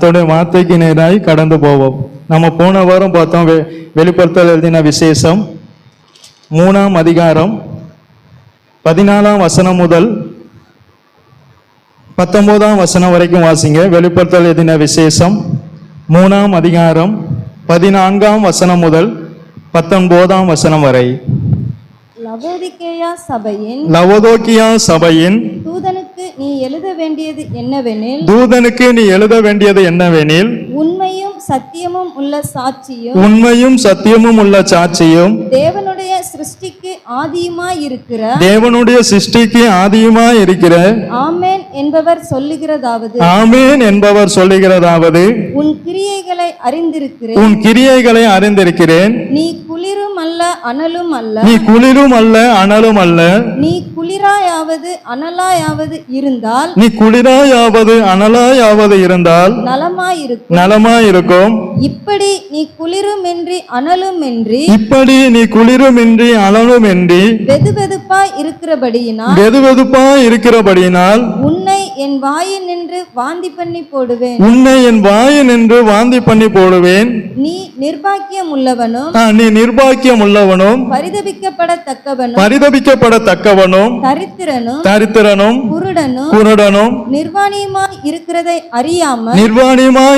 கர்த்தருடைய வார்த்தைக்கு நேராய் கடந்து போவோம். நம்ம போன வாரம் பார்த்தோம் வெளிப்படுத்தல் எழுதின விசேஷம் 3ஆம் அதிகாரம் 14ஆம் வசனம் முதல் 19ஆம் வசனம் வரைக்கும் வாசிங்க. வெளிப்படுத்தல் எழுதின விசேஷம் 3ஆம் அதிகாரம் 14ஆம் வசனம் முதல் 19ஆம் வசனம் வரை. லவோதிக்கேயா சபையின் தூதனுக்கு நீ எழுத வேண்டியது என்னவெனில் உண்மையும் சத்தியமும் உள்ள சாட்சியும் தேவனுடைய சிருஷ்டிக்கு ஆதியுமாய் இருக்கிற ஆமென் என்பவர் சொல்லுகிறதாவது உன் கிரியைகளை அறிந்திருக்கிறேன். நீ குளிரும் அல்ல அனலும் அல்ல. நீ குளிராயாவது அனலாயாவது இருந்தால் நலமாயிருக்கும். இப்படி நீ குளிருமின்றி அனலுமின்றி வெதுவெதுப்பாய் இருக்கிறபடியினால் உன்னை என் வாயில் நின்று வாந்தி பண்ணி போடுவேன். நீ நிர்பாக்கியம் உள்ளவனும் பரிதபிக்கப்படத்தக்கவனும் தரித்திரனும் குருடனும் நிர்வாணியமாய்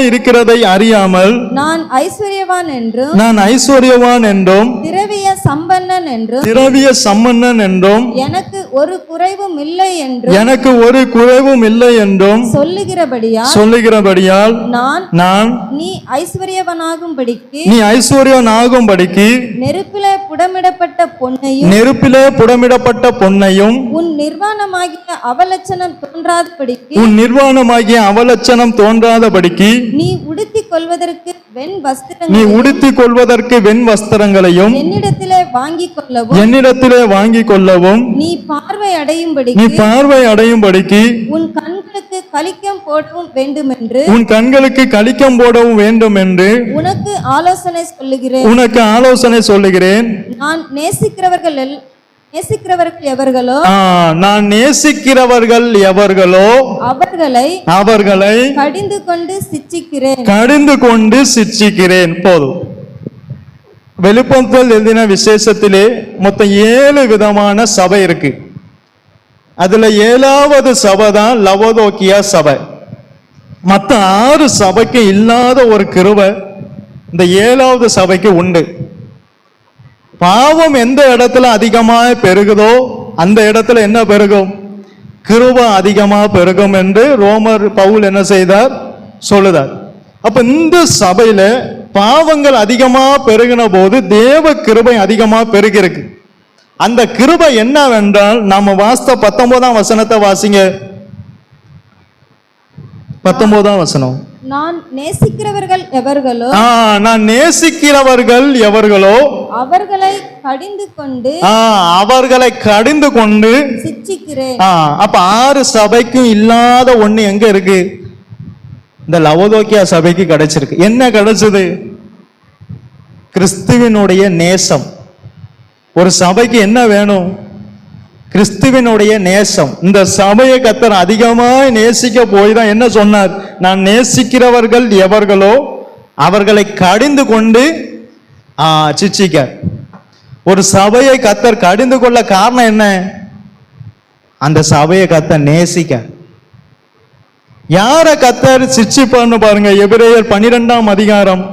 இருக்கிறதை அறியாமல் நான் ஐஸ்வர்யவான் என்றும் திரவிய சம்பன்னன் என்றும் எனக்கு ஒரு குறைவும் இல்லை என்றும் சொல்லுகிறபடியால் நான் நீ ஐஸ்வர்யவனாகும்படிக்கு நெருப்பிலே புடமிடப்பட்ட பொன்னையும் உன் நிர்வாணமாகிய அவலட்சணம் தோன்றாதபடிக்கு நீ உடுத்திக் கொள்வதற்கு வெண் வஸ்திரங்களையும் என்னிடத்திலே வாங்கிக் கொள்ளவும் நீ பார்வை அடையும்படிக்கு உன் கண்களுக்கு கலிக்கம் போடவும் வேண்டும் என்று உனக்கு ஆலோசனை சொல்லுகிறேன். நான் நேசிக்கிறவர்கள் எவர்களோ அவர்களை கடிந்து கொண்டு சிட்சிக்கிறேன். போதும். வெளிப்படுத்தல் எழுதின விசேஷத்திலே மொத்தம் 7 விதமான சபை இருக்கு. அதுல 7வது சபை தான் லவோதிக்கேயா சபை. மற்ற 6 சபைக்கு இல்லாத ஒரு கிருபை இந்த 7வது சபைக்கு உண்டு. பாவம் எந்த இடத்துல அதிகமாக பெருகுதோ அந்த இடத்துல என்ன பெருகும்? கிருபை அதிகமாக பெருகும் என்று ரோமர் பவுல் என்ன செய்தார்? சொல்லுதார். அப்ப இந்த சபையில பாவங்கள் அதிகமா பெருகின போது தேவ கிருபை அதிகமா பெருகிருக்கு. அந்த கிருபை என்னவென்றால் நாம வாஸ்த 19ஆம் வசனத்தை வாசிங்க. 19ஆம் வசனம். நான் நேசிக்கிறவர்கள் எவர்களோ அவர்களை கடிந்து கொண்டு சிட்சிக்கிறேன். அப்ப 6 சபைக்கும் இல்லாத ஒண்ணு எங்க இருக்கு? இந்த லவோதிக்கேயா சபைக்கு கிடைச்சிருக்கு. என்ன கிடைச்சது? கிறிஸ்துவினுடைய நேசம். ஒரு சபைக்கு என்ன வேணும்? கிறிஸ்துவினுடைய நேசம். இந்த சபையை கர்த்தர் அதிகமாய் நேசிக்க போய் தான் என்ன சொன்னார்? நான் நேசிக்கிறவர்கள் எவர்களோ அவர்களை கடிந்து கொண்டு சிட்சிக்க. ஒரு சபையை கர்த்தர் கடிந்து கொள்ள காரணம் என்ன? அந்த சபையை கர்த்தர் நேசிக்க. யார கர்த்தர் சிட்சிப்பார்னு பாருங்க. எபிரேயர் 12ஆம் அதிகாரம்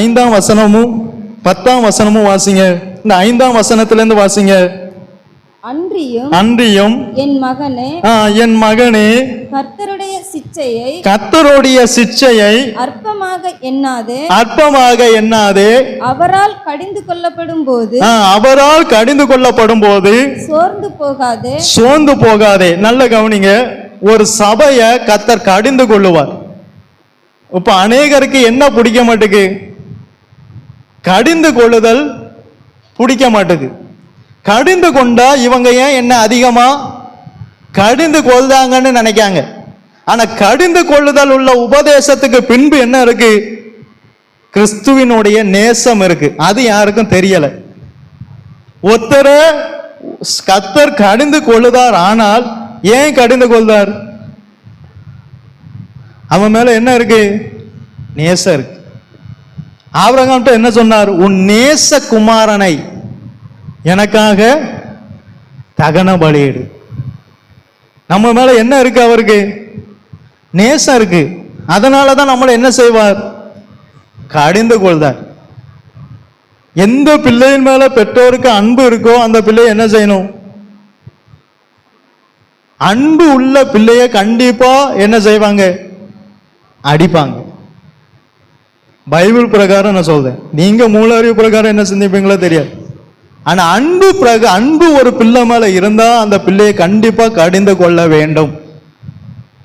5ஆம் வசனமும் 10ஆம் வசனமும் வாசிங்க. இந்த 5ஆம் வசனத்திலிருந்து வாசிங்க. அன்றியும் என் மகனே கர்த்தருடைய சிட்சையை அற்பமாக எண்ணாதே. அவரால் கடிந்து கொள்ளப்படும் போது சோர்ந்து போகாதே. நல்ல கவனிங்க. ஒரு சபையை கர்த்தர் கடிந்து கொள்ளுவார். இப்ப அநேகருக்கு என்ன பிடிக்க மாட்டேங்குது? கடிந்து கொள்ளுதல் பிடிக்க மாட்டேங்குது. கடிந்து கொண்டா இவங்க ஏன் என்ன அதிகமா கடிந்து கொள்தாங்கன்னு நினைக்காங்க. ஆனா கடிந்து கொள்ளுதல் உள்ள உபதேசத்துக்கு பின்பு என்ன இருக்கு? கிறிஸ்துவினுடைய நேசம் இருக்கு. அது யாருக்கும் தெரியல. ஒருத்தரை கர்த்தர் கடிந்து கொள்ளுதார். ஆனால் ஏன் கடிந்து கொள்தார்? அவன் மேல என்ன இருக்கு? நேசம் இருக்கு. ஆபிரகாம்கிட்ட என்ன சொன்னார்? உன் நேச குமாரனை எனக்காக தகன பலியிடு. நம்ம மேல என்ன இருக்கு? அவருக்கு நேசம் இருக்கு. அதனாலதான் நம்மளை என்ன செய்வார்? கடிந்து கொள்தார். எந்த பிள்ளையின் மேல பெற்றோருக்கு அன்பு இருக்கோ அந்த பிள்ளையை என்ன செய்யணும்? அன்பு உள்ள பிள்ளைய கண்டிப்பா என்ன செய்வாங்க? அடிப்பாங்க. பைபிள் பிரகாரம் நான் சொல்றேன். நீங்க மூலாரிவு பிரகாரம் என்ன சிந்திப்பீங்களோ தெரியாது. ஆனா அன்பு ஒரு பிள்ளை மேல இருந்தா அந்த பிள்ளையை கண்டிப்பா கடிந்து கொள்ள வேண்டும்.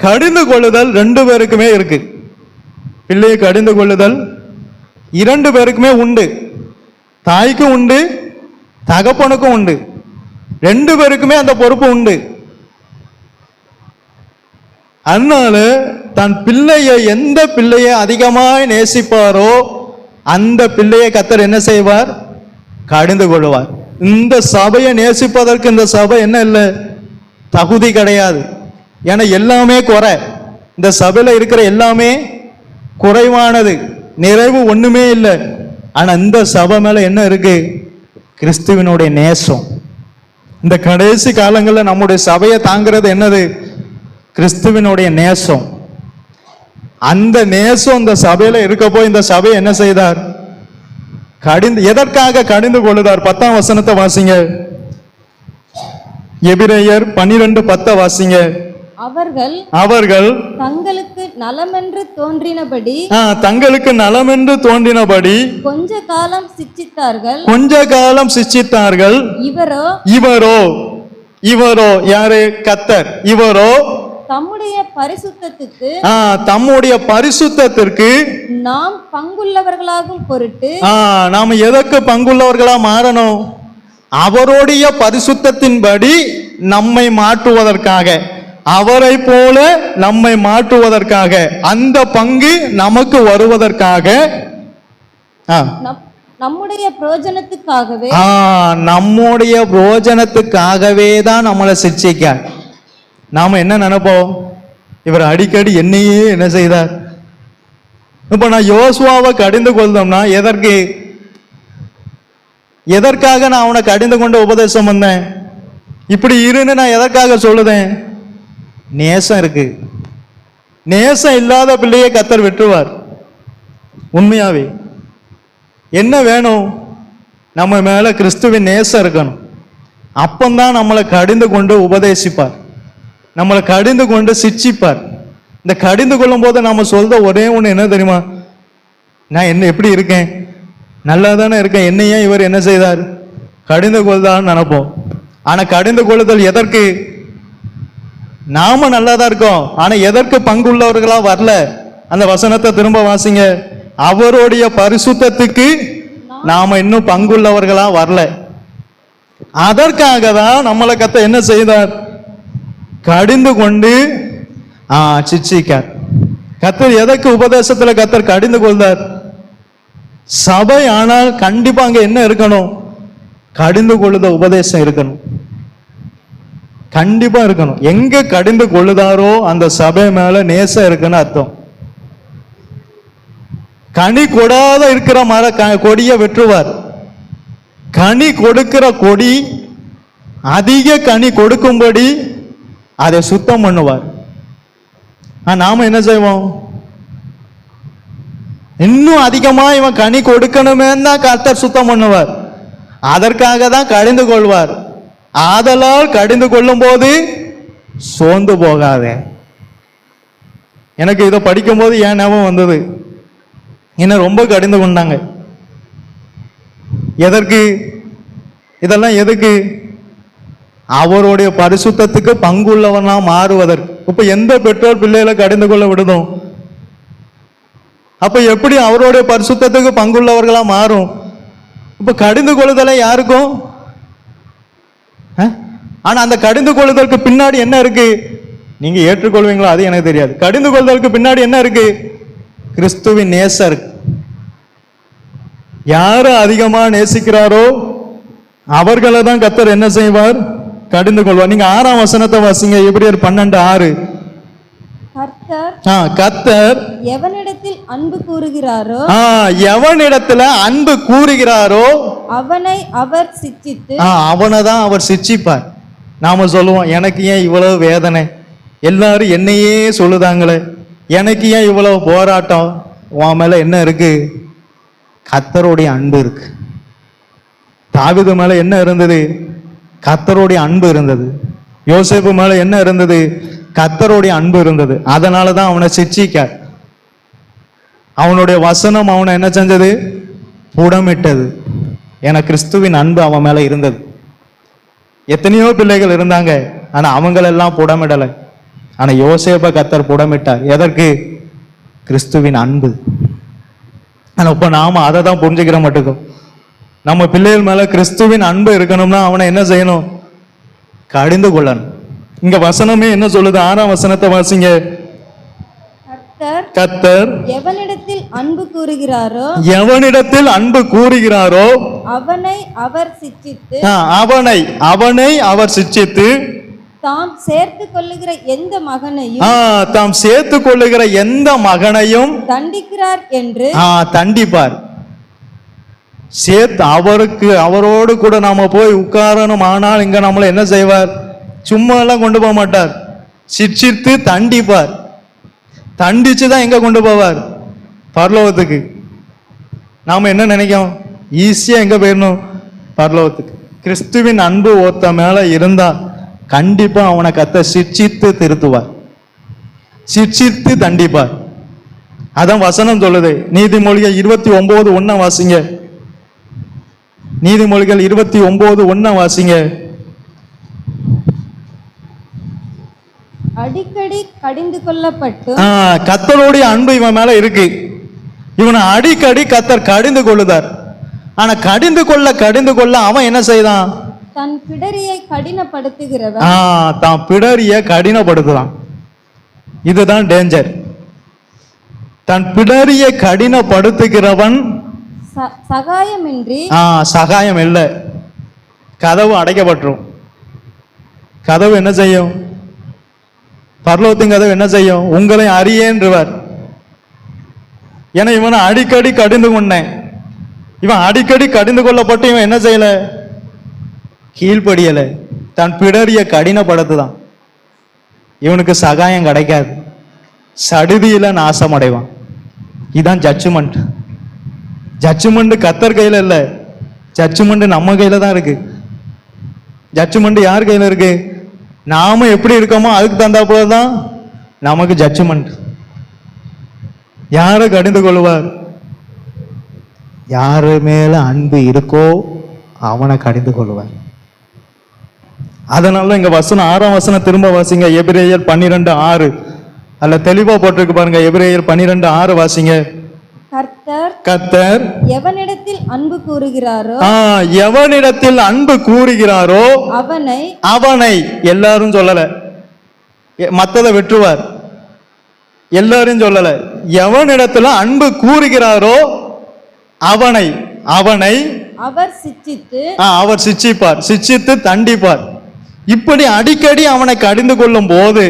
கடிந்து கொள்ளுதல் 2 பேருக்குமே இருக்கு. பிள்ளையை கடிந்து கொள்ளுதல் 2 பேருக்குமே உண்டு. தாய்க்கும் உண்டு, தகப்பனுக்கும் உண்டு. 2 பேருக்குமே அந்த பொறுப்பு உண்டு. அதனால தன் எந்த பிள்ளையை அதிகமாய் நேசிப்பாரோ அந்த பிள்ளையை கர்த்தர் என்ன செய்வார்? கடிந்து கொள்வார். இந்த சபையை நேசிப்பதற்கு இந்த சபை என்ன இல்லை? தகுதி கிடையாது. ஏன்னா எல்லாமே குறை. இந்த சபையில இருக்கிற எல்லாமே குறைவானது, நிறைவு ஒண்ணுமே இல்லை. ஆனா இந்த சபை மேல என்ன இருக்கு? கிறிஸ்துவினுடைய நேசம். இந்த கடைசி காலங்களில் நம்முடைய சபையை தாங்கிறது என்னது? கிறிஸ்துவினுடைய நேசம். அந்த நேசம் இந்த சபையில இருக்க போய் இந்த சபை என்ன செய்தார்? எதற்காக கடிந்து கொள்ளுதார்? 10ஆம் வசனத்தை வாசிங்க. எபிரேயர் 12:10 வாசிங்க. அவர்கள் தங்களுக்கு நலமென்று தோன்றினபடி கொஞ்ச காலம் சிட்சித்தார்கள். இவரோ யாரு? கர்த்தர். இவரோ தம்முடைய பரிசுத்தத்திற்கு நாம் பங்குள்ளவர்களாகும் பொருட்டு. நாம எதற்கு பங்குள்ளவர்களா மாறணும்? அவருடைய பரிசுத்தத்தின்படி நம்மை மாற்றுவதற்காக, அவரை போல நம்மை மாற்றுவதற்காக, அந்த பங்கு நமக்கு வருவதற்காக, நம்முடைய பிரயோஜனத்துக்காகவே தான் நம்மளை சிக்ஷிக்க. நாம என்ன நினைப்போம்? இவர் அடிக்கடி என்னையே என்ன செய்தார்? இப்ப நான் யோசுவாவை கடிந்து கொள்தோம்னா எதற்காக நான் அவனை கடிந்து கொண்டு உபதேசம் வந்தேன்? இப்படி இருன்னு நான் எதற்காக சொல்லுதேன்? நேசம் இருக்கு. நேசம் இல்லாத பிள்ளையை கர்த்தர் விட்டுருவார். உண்மையாவே என்ன வேணும்? நம்ம மேல கிறிஸ்துவின் நேசம் இருக்கணும். அப்பந்தான் நம்மளை கடிந்து கொண்டு உபதேசிப்பார், நம்மளை கடிந்து கொண்டு சிட்சிப்பார். இந்த கடிந்து கொள்ளும் போது நாம சொல்ற ஒரே ஒண்ணு என்ன தெரியுமா? நான் என்ன எப்படி இருக்கேன்? நல்லா தானே இருக்கேன், என்ன ஏன் இவர் என்ன செய்தார்? கடிந்து கொள்தான்னு நினைப்போம். ஆனா கடிந்து கொள்ளுதல் எதற்கு? நாம நல்லா தான் இருக்கோம், ஆனா எதற்கு பங்குள்ளவர்களா வரல? அந்த வசனத்தை திரும்ப வாசிங்க. அவருடைய பரிசுத்தத்துக்கு நாம இன்னும் பங்குள்ளவர்களா வரல. அதற்காக தான் நம்மளை கர்த்தர் என்ன செய்தார்? கடிந்து கொண்டு சிட்சிக்கார். கர்த்தர் எதற்கு உபதேசத்துல கர்த்தர் கடிந்து கொள்தார்? சபை ஆனால் கண்டிப்பா அங்க என்ன இருக்கணும்? கடிந்து கொள்ளுத உபதேசம் இருக்கணும். கண்டிப்பா இருக்கணும். எங்க கடிந்து கொள்ளுதாரோ அந்த சபை மேல நேசம் இருக்குன்னு அர்த்தம். கனி கொடாத இருக்கிற கொடியை வெட்டுவார். கனி கொடுக்கிற கொடி அதிக கனி கொடுக்கும்படி அதை சுத்தம் பண்ணுவார். நாம என்ன செய்வோம்? இன்னும் அதிகமா இவன் கனி கொடுக்கணுமே தான் கர்த்தர் சுத்தம் பண்ணுவார். அதற்காக தான் கடிந்து கொள்வார். ஆதலால் கடிந்து கொள்ளும் போது சோர்ந்து போகாதே. எனக்கு இதை படிக்கும் போது ஏன் ஞாபகம் வந்தது? என்ன ரொம்ப கடிந்து கொண்டாங்க. எதற்கு இதெல்லாம்? எதுக்கு? அவருடைய பரிசுத்தத்துக்கு பங்குள்ளவனா மாறுவதற்கு. இப்ப எந்த பெற்றோர் பிள்ளைகளை கடிந்து கொள்ள விடுதோம்? அப்ப எப்படி அவருடைய பரிசுத்தத்துக்கு பங்குள்ளவர்களா மாறும்? இப்ப கடிந்து கொள்ளுதலை யாருக்கும்? ஆனா அந்த கடிந்து கொள்ளுதலுக்கு பின்னாடி என்ன இருக்கு? நீங்க ஏற்றுக்கொள்வீங்களா அது எனக்கு தெரியாது. கடிந்து கொள்ளுதலுக்கு பின்னாடி என்ன இருக்கு? கிறிஸ்துவின் நேசர். யாரு அதிகமா நேசிக்கிறாரோ அவர்களை தான் கர்த்தர் என்ன செய்வார்? கடிந்து கொள்வார். நீங்க 6ஆம் வசனத்தை வாசிங்க. எபிரேயர் 12:6. கர்த்தர் கர்த்தர் எவனிடத்தில் அன்பு கூறுகிறாரோ எவனிடத்துல அன்பு கூறுகிறாரோ அவனை அவர் சிட்சித்து அவனை தான் அவர் சிட்சிப்பார். நாம சொல்லுவோம், எனக்கு ஏன் இவ்வளவு வேதனை, எல்லாரும் என்னையே சொல்லுதாங்களே, எனக்கு ஏன் இவ்வளவு போராட்டம்? உன் மேல என்ன இருக்கு? கர்த்தருடைய அன்பு இருக்கு. தாவீது மேல என்ன இருந்தது? கர்த்தருடைய அன்பு இருந்தது. யோசேப்பு மேல என்ன இருந்தது? கர்த்தருடைய அன்பு இருந்தது. அதனால தான் அவனை சிட்சிக்க, அவனுடைய வசனம் அவனை என்ன செஞ்சது? புடமிட்டது. ஏன்னா கிறிஸ்துவின் அன்பு அவன் மேல இருந்தது. எத்தனையோ பிள்ளைகள் இருந்தாங்க, ஆனா அவங்களெல்லாம் புடமிடலை. ஆனா யோசேப்பை கர்த்தர் புடமிட்டார். எதற்கு? கிறிஸ்துவின் அன்பு. ஆனா இப்ப நாம அதை தான் புரிஞ்சுக்கிற மாட்டோம். நம்ம பிள்ளைகள் மேல கிறிஸ்துவின் அன்பு இருக்கணும்னா அவனை என்ன செய்யணும்? கடிந்து கொள்ளணும். இங்க வசனமே என்ன சொல்லுது? 6ஆம் வசனத்தை வாசிங்க. கர்த்தர் எவனிடத்தில் அன்பு கூறுகிறாரோ எவனிடத்தில் அன்பு கூறுகிறாரோ அவனை அவர் சிட்சித்து அவனை அவர் சிட்சித்து தாம் சேர்த்து கொள்ளுகிற எந்த மகனையும் தாம் சேர்த்து கொள்ளுகிற எந்த மகனையும் தண்டிக்கிறார் என்று தண்டிப்பார். சேர்த்து அவரோடு கூட நாம போய் உட்காரணும். ஆனால் இங்க நம்மள என்ன செய்வார்? சும்மா எல்லாம் கொண்டு போக மாட்டார். சிட்சித்து தண்டிப்பார். தண்டிச்சுதான் எங்க கொண்டு போவார்? பரலோகத்துக்கு. நாம என்ன நினைக்கும்? ஈஸியா எங்க போயிடணும்? பரலோகத்துக்கு. கிறிஸ்துவின் அன்பு ஒருத்த மேல இருந்தா கண்டிப்பா அவனை கர்த்தர் சிட்சித்து திருத்துவார், சிட்சித்து தண்டிப்பார். அதான் வசனம் சொல்லுது. நீதிமொழிகள் 29:1 வாசிங்க. நீதிமொழிகள் 29:1 வாசிங்க. அடிக்கடி கடிந்து கொள்ளப்பட்டு கர்த்தருடைய அன்பு இவன் மேல இருக்கு. இவனை அடிக்கடி கர்த்தர் கடிந்து கொள்ளுதார். ஆனா கடிந்து கொள்ள அவன் என்ன செய்தான்? தன் பிடரியை கடினப்படுத்துகிறவன் தான் பிடரிய கடினப்படுத்துறான். இதுதான் டேஞ்சர். தன் பிடரிய கடினப்படுத்துகிறவன் சகாயமின்றி சகாயம் இல்லை. கதவு அடைக்கப்பட்டுரும். கதவு என்ன செய்யும்? பரலோகத்தின் கதவு என்ன செய்யும்? உங்களை அறியேன்றவர். ஏன்னா இவனை அடிக்கடி கடிந்து கொண்டேன். இவன் அடிக்கடி கடிந்து கொள்ளப்பட்டு இவன் என்ன செய்யல? கீழ்ப்படியல. தன் பிடரிய கடினப்படுத்துதான். இவனுக்கு சகாயம் கிடைக்காது. சடுதியில நாசம் அடைவான். இதுதான் ஜட்ஜ்மெண்ட். ஜட்ஜ்மெண்ட் கர்த்தர் கையில இல்ல, ஜட்ஜ்மெண்ட் நம்ம கையில தான் இருக்கு. ஜட்ஜ்மெண்ட் யார் கையில இருக்கு? நாம எப்படி இருக்கோமோ அதுக்கு தந்தாப்புல தான் நமக்கு ஜட்ஜ்மெண்ட். யாரை கடிந்து கொள்வார்? யாரு மேல அன்பு இருக்கோ அவனை கடிந்து கொள்வார். அதனால இங்க வசனம் 6ஆம் வசனம் திரும்ப வாசிங்க. எபிரேயர் 12:6 அல்ல தெளிவா போட்டிருக்கு பாருங்க. எபிரேயர் 12:6 வாசிங்க. கர்த்தர் எவனிடத்தில் அன்பு கூறுகிறாரோ எவனிடத்தில் அன்பு கூறுகிறாரோ அவனை எல்லாரும் சொல்லல, மத்ததை வெற்றுவார். எல்லாரும் சொல்லல. எவனிடத்துல அன்பு கூறுகிறாரோ அவனை அவர் சிட்சித்து அவர் சிட்சிப்பார், சிட்சித்து தண்டிப்பார். இப்படி அடிக்கடி அவனை கடிந்து கொள்ளும் போது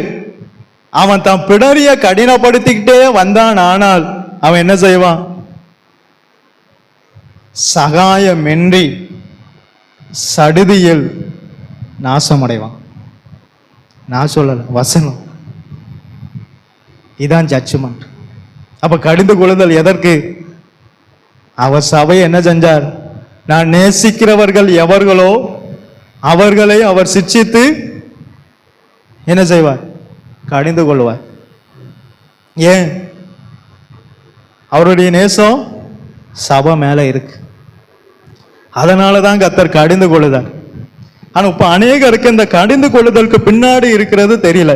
அவன் தன் பிடரிய கடினப்படுத்திக்கிட்டே வந்தான். ஆனால் அவன் என்ன செய்வான்? சகாயமின்றி சடுதியில் நாசமடைவான். நான் சொல்லல, வசனம். இதான் ஜட்ஜ்மெண்ட். அப்ப கடிந்து கொள்ளுதல் எதற்கு? அவர் சபையை என்ன செஞ்சார்? நான் நேசிக்கிறவர்கள் எவர்களோ அவர்களை அவர் சிட்சித்து என்ன செய்வார்? கடிந்து கொள்வார். ஏன்? அவருடைய நேசம் சபை மேல இருக்கு. அதனாலதான் கர்த்தர் கடிந்து கொள்ளுதார். ஆனா இப்ப அநேகருக்கு இந்த கடிந்து கொள்ளுதலுக்கு பின்னாடி இருக்கிறது தெரியல.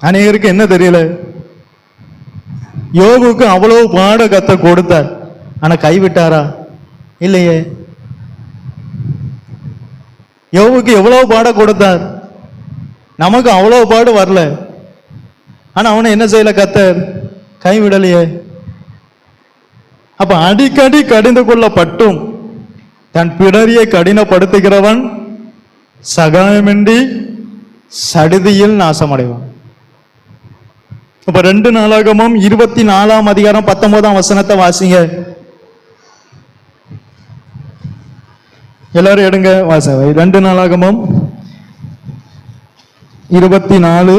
அநேகருக்கு என்ன தெரியல? யோபுக்கு அவ்வளவு பாட கர்த்தர் கொடுத்தார், ஆனா கைவிட்டாரா? இல்லையே. யோபுக்கு எவ்வளவு பாட கொடுத்தார், நமக்கு அவ்வளவு பாடு வரல. ஆனா அவனை என்ன செய்யல கர்த்தர்? கைவிடலையே. அப்ப அடிக்கடி கடிந்து கொள்ளப்பட்டும் தன் பிடரியை கடினப்படுத்துகிறவன் சகாயமின்றி சடுதியில் நாசமடைவான். இப்ப 2 நாளாகமும் 24ஆம் அதிகாரம் 19ஆம் வசனத்தை வாசிங்க. எல்லாரும் எடுங்க வாச. 2 நாளாகமும் 24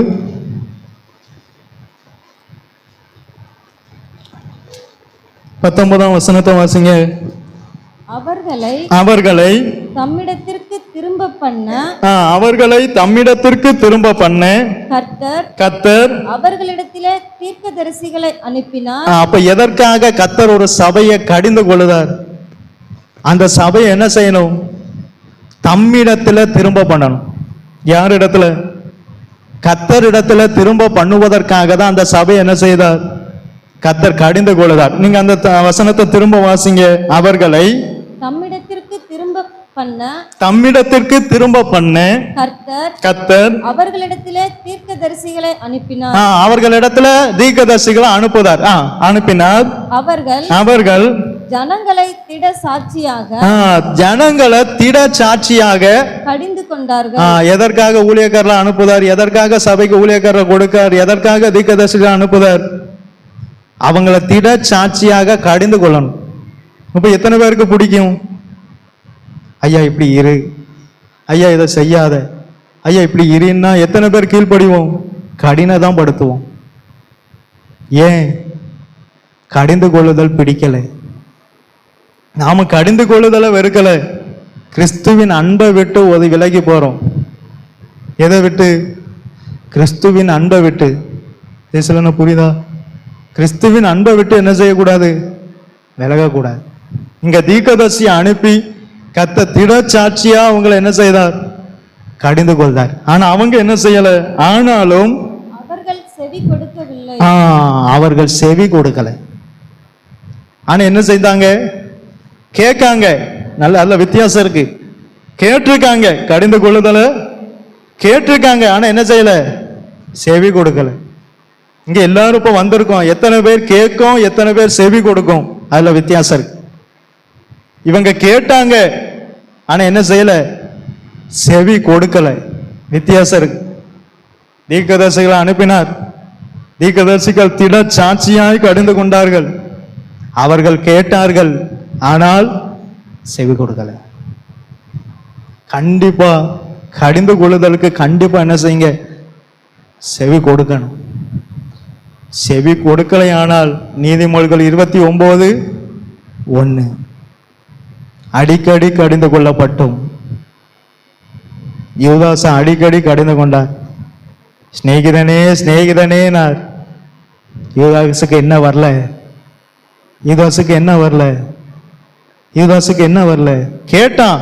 19ஆம் வசனத்தை வாசிங்க. அவர்களை தம்மிடத்திற்கு திரும்ப பண்ண கர்த்தர் அவர்களிடத்திலே தீர்க்கதரிசிகளை அனுப்பினார். அப்ப எதற்காக கர்த்தர் ஒரு சபையை கடிந்து கொள்ளுதார்? அந்த சபையை என்ன செய்யணும்? தம்மிடத்துல திரும்ப பண்ணணும். யார் இடத்துல? கர்த்தர் இடத்துல திரும்ப பண்ணுவதற்காக தான் அந்த சபையை என்ன செய்தார்? கர்த்தர் கடிந்து கொள்ளுதார். நீங்க அந்த வசனத்தை திரும்ப வாசிங்க. அவர்களை தம்மிடத்திற்கு திரும்ப பண்ண கர்த்தர் அவர்களிடத்திலே தீர்க்கதரிசிகளை அனுப்பினார். அவர்களிடத்துல தீர்க்கதரிசிகளை அனுப்பினார். அவர்கள் ஜனங்களை திட சாட்சியாக கடிந்து கொண்டார்கள். எதற்காக ஊழியக்காரர்களை அனுப்புதார்? எதற்காக சபைக்கு ஊழியக்காரர் கொடுக்கார்? எதற்காக தீர்க்கதரிசிகளை அனுப்புதார்? அவங்கள திட சாட்சியாக கடிந்து கொள்ளணும். இப்ப எத்தனை பேருக்கு பிடிக்கும்? ஐயா இப்படி இரு, ஐயா இதை செய்யாத, ஐயா இப்படி இருன்னா எத்தனை பேர் கீழ்ப்படிவோம்? கடின தான் படுத்துவோம். ஏன்? கடிந்து கொள்ளுதல் பிடிக்கல. நாம கடிந்து கொள்ளுதலை வெறுக்கல, கிறிஸ்துவின் அன்பை விட்டு விலகி போறோம். எதை விட்டு? கிறிஸ்துவின் அன்பை விட்டு. பேசலன்னு புரியுதா? கிறிஸ்துவின் அன்பை விட்டு என்ன செய்யக்கூடாது? விலகக்கூடாது. இங்க தீர்க்கதரிசியை அனுப்பி கர்த்தர் திட சாட்சியா அவங்களை என்ன செய்தார்? கடிந்து கொள்தார். ஆனா அவங்க என்ன செய்யல? ஆனாலும் அவர்கள் செவி கொடுக்கல. ஆனா என்ன செய்தாங்க? கேட்காங்க. நல்ல வித்தியாசம் இருக்கு. கேட்டிருக்காங்க, கடிந்து கொள்ளுதல கேட்டிருக்காங்க. ஆனா என்ன செய்யல? செவி கொடுக்கல. இங்க எல்லாரும் இப்ப வந்திருக்கோம். எத்தனை பேர் கேட்கும், எத்தனை பேர் செவி கொடுக்கும்? அதுல வித்தியாசம் இருக்கு. இவங்க கேட்டாங்க, ஆனா என்ன செய்யல? செவி கொடுக்கல. வித்தியாசம் இருக்கு. தீர்க்கதரிசிகளை அனுப்பினார். தீர்க்கதரிசிகள் திட சாட்சியாய் கடிந்து கொண்டார்கள். அவர்கள் கேட்டார்கள், ஆனால் செவி கொடுக்கல. கண்டிப்பா கடிந்து கொள்ளுதலுக்கு கண்டிப்பா என்ன செய்யுங்க? செவி கொடுக்கணும். செவி கொடுக்கலையானால் நீதிமொழிகள் 29:1 அடிக்கடி கடிந்து கொள்ளப்பட்டும். யூதாசன் அடிக்கடி கடிந்து கொண்டார். சிநேகிதனே சிநேகிதனேனார். யூதாசுக்கு என்ன வரல? யூதாசுக்கு என்ன வரல? கேட்டான்,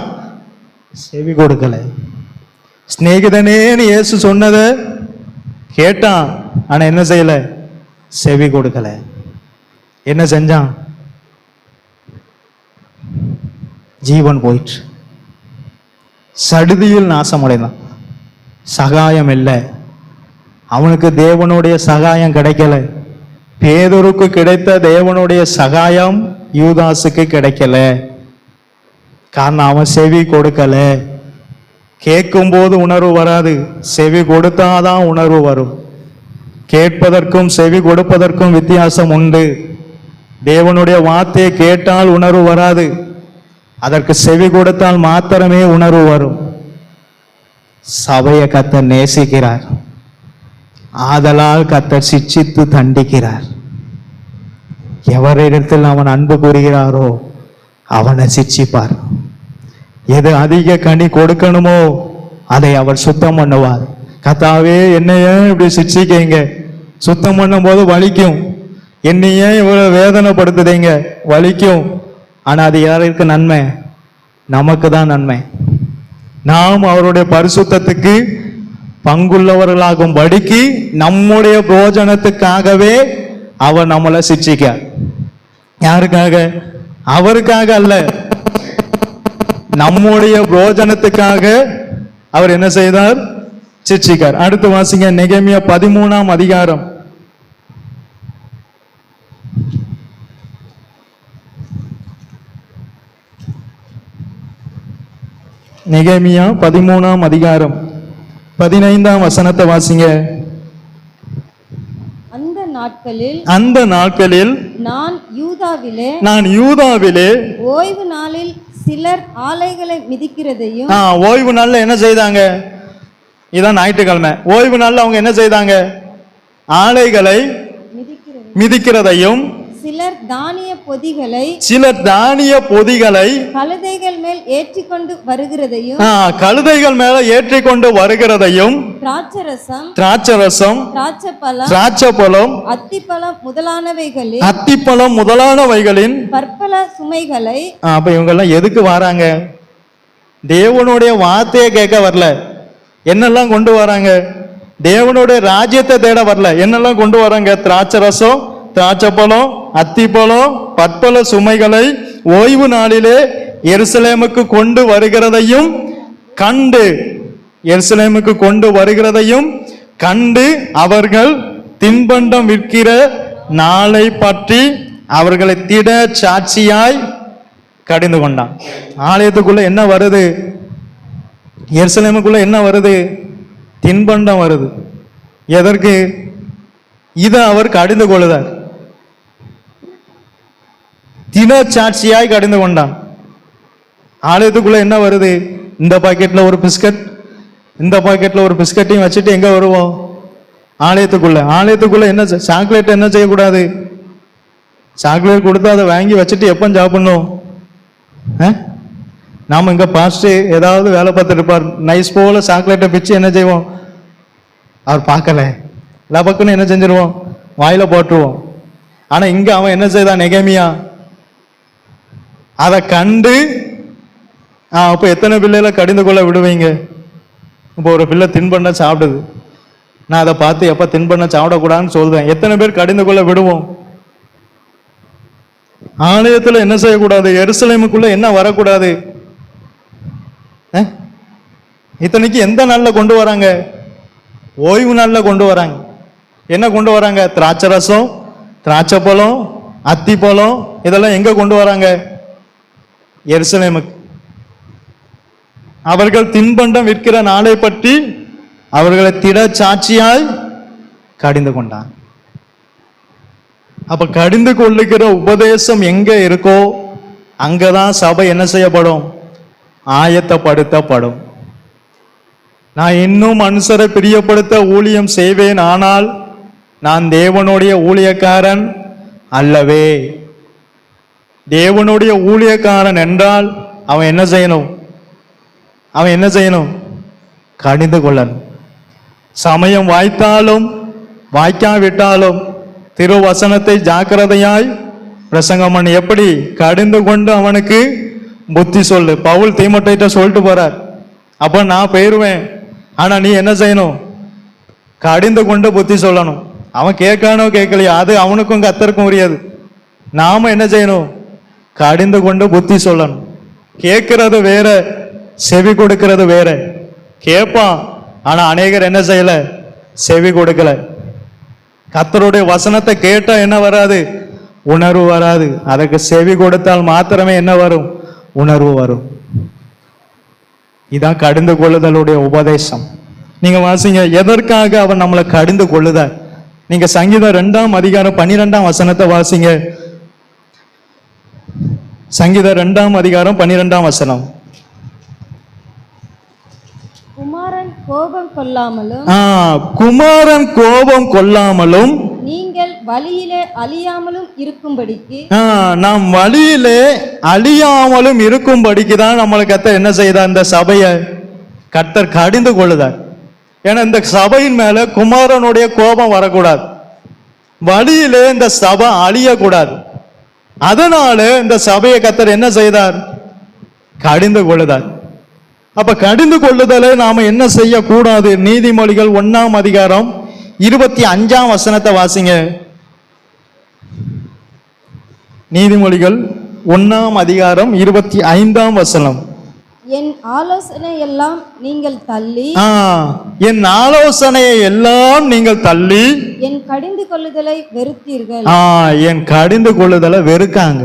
செவி கொடுக்கல. சிநேகிதனேன்னு இயேசு சொன்னத கேட்டான், ஆனா என்ன செய்யல? செவி கொடுக்கல. என்ன செஞ்சான்? ஜீவன் போயிற்று. சடுதியில் நாசமடைந்தான். சகாயம் இல்லை. அவனுக்கு தேவனுடைய சகாயம் கிடைக்கல. பேதுருக்கு கிடைத்த தேவனுடைய சகாயம் யூதாசுக்கு கிடைக்கல. காரணம் அவன் செவி கொடுக்கல. கேட்கும் போது உணர்வு வராது, செவி கொடுத்தாதான் உணர்வு வரும். கேட்பதற்கும் செவி கொடுப்பதற்கும் வித்தியாசம் உண்டு. தேவனுடைய வார்த்தையை கேட்டால் உணர்வு வராது, அதற்கு செவி கொடுத்தால் மாத்திரமே உணர்வு வரும். சபையை கர்த்தர் நேசிக்கிறார். ஆதலால் கர்த்தர் சிட்சித்து தண்டிக்கிறார். எவரிடத்தில் அவன் அன்பு கூறுகிறாரோ அவனை சிட்சிப்பார். எது அதிக கனி கொடுக்கணுமோ அதை அவர் சுத்தம் பண்ணுவார். கர்த்தாவே என்னையே இப்படி சிட்சிக்கீங்க, சுத்தம் பண்ணும் போது வலிக்கும். என்னையே இவ்வளவு வேதனைப்படுத்துதீங்க, வலிக்கும். ஆனா அது யாருக்கு நன்மை? நமக்கு தான் நன்மை. நாம் அவருடைய பரிசுத்தத்துக்கு பங்குள்ளவர்களாகும் படிக்கு நம்முடைய போஜனத்துக்காகவே அவர் நம்மளை சிட்சிக்க. யாருக்காக? அவருக்காக அல்ல, நம்முடைய போஜனத்துக்காக அவர் என்ன செய்தார்? சிட்சிக்கார். அடுத்து வாசிங்க, நெகேமியா 13ஆம் அதிகாரம். நெகேமியா 13ஆம் அதிகாரம் 15ஆம் வசனத்தை வாசிங்க. அந்த நாட்களில் நான் யூதாவிலே ஓய்வு நாளில் சிலர் ஆலைகளை மிதிக்கிறதையும். ஓய்வு நாள்ல என்ன செய்தாங்க? இதான் ஞாயிற்றுக்கிழமை. ஓய்வு நாள்ல அவங்க என்ன செய்தாங்க? ஆலைகளை மிதிக்கிறதையும் சிலர் தானிய பொதிகளை கழுதைகள் மேல் ஏற்றிக்கொண்டு வருகிறதையும் திராட்சரசம் திராட்சைப்பழம் அத்திப்பழம் முதலானவைகளின் பற்பல சுமைகளை. அப்ப இவங்க எல்லாம் எதுக்கு வராங்க? தேவனுடைய வார்த்தையை கேட்க வரல. என்னெல்லாம் கொண்டு வராங்க? தேவனுடைய ராஜ்யத்தை தேட வரல. என்னெல்லாம் கொண்டு வராங்க? திராட்சரசம், திராட்சைப்பழம், அத்திப்பழம், பற்பல சுமைகளை ஓய்வு நாளிலே எருசலேமுக்கு கொண்டு வருகிறதையும் கண்டு அவர்கள் தின்பண்டம் விற்கிற நாளை பற்றி அவர்களை திட சாட்சியாய் கடிந்து கொண்டான். ஆலயத்துக்குள்ள என்ன வருது? எருசலேமுக்குள்ள என்ன வருது? தின்பண்டம் வருது. எதற்கு? இதை அவர் கடிந்து கொள்ளுதார். தின சாட்சியாய் கடிந்து கொண்டான். ஆலயத்துக்குள்ள என்ன வருது? இந்த பாக்கெட்ல ஒரு பிஸ்கட், இந்த பாக்கெட்ல ஒரு பிஸ்கட்டையும் வச்சுட்டு எங்க வருவோம்? ஆலயத்துக்குள்ள என்ன? சாக்லேட் என்ன செய்யக்கூடாது? சாக்லேட் கொடுத்தா அதை வாங்கி வச்சுட்டு எப்போ சாப்பிடணும்? நாம இங்க பாஸ்டர் ஏதாவது வேலை பார்த்துட்டு இருப்பார், நைஸ் போல சாக்லேட்டை பிச்சு என்ன செய்வோம்? அவர் பார்க்கல, லபக்குன்னு என்ன செஞ்சிருவோம்? வாயில போட்டுருவோம். ஆனா இங்க அவன் என்ன செய்தான்? நெகேமியா அதை கண்டு, அப்போ எத்தனை பிள்ளைகளை கடிந்து கொள்ள விடுவீங்க? இப்போ ஒரு பிள்ளை தின்பண்ண சாப்பிடுது, நான் அதை பார்த்து எப்ப தின்பண்ண சாப்பிடக்கூடாதுன்னு சொல்றேன். எத்தனை பேர் கடிந்து கொள்ள விடுவோம்? ஆலயத்துல என்ன செய்யக்கூடாது? எருசலேமுக்குள்ள என்ன வரக்கூடாது? இத்தனைக்கு எந்த நாள்ல கொண்டு வராங்க? ஓய்வு நாள்ல கொண்டு வராங்க. என்ன கொண்டு வராங்க? திராட்சரசம், திராட்சைப்பழம், அத்திப்பழம், இதெல்லாம் எங்க கொண்டு வராங்க? எருசலேமுக்கு. அவர்கள் தின்பண்டம் விற்கிற நாளை பற்றி அவர்களை திட சாட்சியாய் கடிந்து கொண்டான். அப்ப கடிந்து கொள்ளுகிற உபதேசம் எங்க இருக்கோ அங்கதான் சபை என்ன செய்யப்படும்? ஆயத்தப்படுத்தப்படும். நான் இன்னும் மனுஷரை பிரியப்படுத்த ஊழியம் செய்வேன், ஆனால் நான் தேவனுடைய ஊழியக்காரன் அல்லவே. தேவனுடைய ஊழியக்காரன் என்றால் அவன் என்ன செய்யணும்? கடிந்து கொள்ளணும். சமயம் வாய்த்தாலும் வாய்க்காவிட்டாலும் திருவசனத்தை ஜாக்கிரதையாய் பிரசங்கம் பண்ணி எப்படி கடிந்து கொண்டு அவனுக்கு புத்தி சொல்லு. பவுல் தீமோத்தேயுட்ட சொல்லிட்டு போறார், அப்ப நான் போயிருவேன், ஆனா நீ என்ன செய்யணும்? கடிந்து கொண்டு புத்தி சொல்லணும். அவன் கேட்கானோ கேட்கலையோ அது அவனுக்கும் கர்த்தருக்கும் உரியது. நாம என்ன செய்யணும்? கடிந்து கொண்டு புத்தி சொல்லணும். கேட்கறது வேற, செவி கொடுக்கிறது வேற. கேட்பான், ஆனா அநேகர் என்ன செய்யல? செவி கொடுக்கல. கர்த்தருடைய வசனத்தை கேட்டா என்ன வராது? உணர்வு வராது. அதற்கு செவி கொடுத்தால் மாத்திரமே என்ன வரும்? உணர்வு வரும். இதான் கடிந்து கொள்ளுதலுடைய உபதேசம். நீங்க வாசிங்க, எதற்காக அவன் நம்மளை கடிந்து கொள்ளுதார்? நீங்க சங்கீதம் 2ஆம் அதிகாரம் 12ஆம் வசனத்தை வாசிங்க. சங்கீதம் 2ஆம் அதிகாரம் 12ஆம் வசனம். குமாரன் கோபம் கொள்ளாமலும் நீங்கள் வழியிலே அழியாமலும் இருக்கும்படிக்கு, நாம் வழியிலே அழியாமலும் இருக்கும்படிக்கு தான் நம்மளுக்கு கர்த்தர் என்ன செய்தார்? இந்த சபையை கர்த்தர் கடிந்து கொள்ளுதார். ஏன்னா இந்த சபையின் மேல குமாரனுடைய கோபம் வரக்கூடாது, வழியிலே இந்த சபை அழியக்கூடாது. அதனால இந்த சபையை கர்த்தர் என்ன செய்தார்? கடிந்து கொள்ளுதார். அப்ப கடிந்து கொள்ளுதலை நாம என்ன செய்யக்கூடாது? நீதிமொழிகள் 1ஆம் அதிகாரம் 25ஆம் வசனத்தை வாசிங்க. நீதிமொழிகள் 1ஆம் அதிகாரம் 25ஆம் வசனம். என் ஆலோசனை எல்லாம் நீங்கள் தள்ளி, என் ஆலோசனையை எல்லாம் நீங்கள் தள்ளி என் கடிந்து கொள்ளுதலை வெறுத்தீர்கள். என் கடிந்து கொள்ளுதலை வெறுக்காங்க.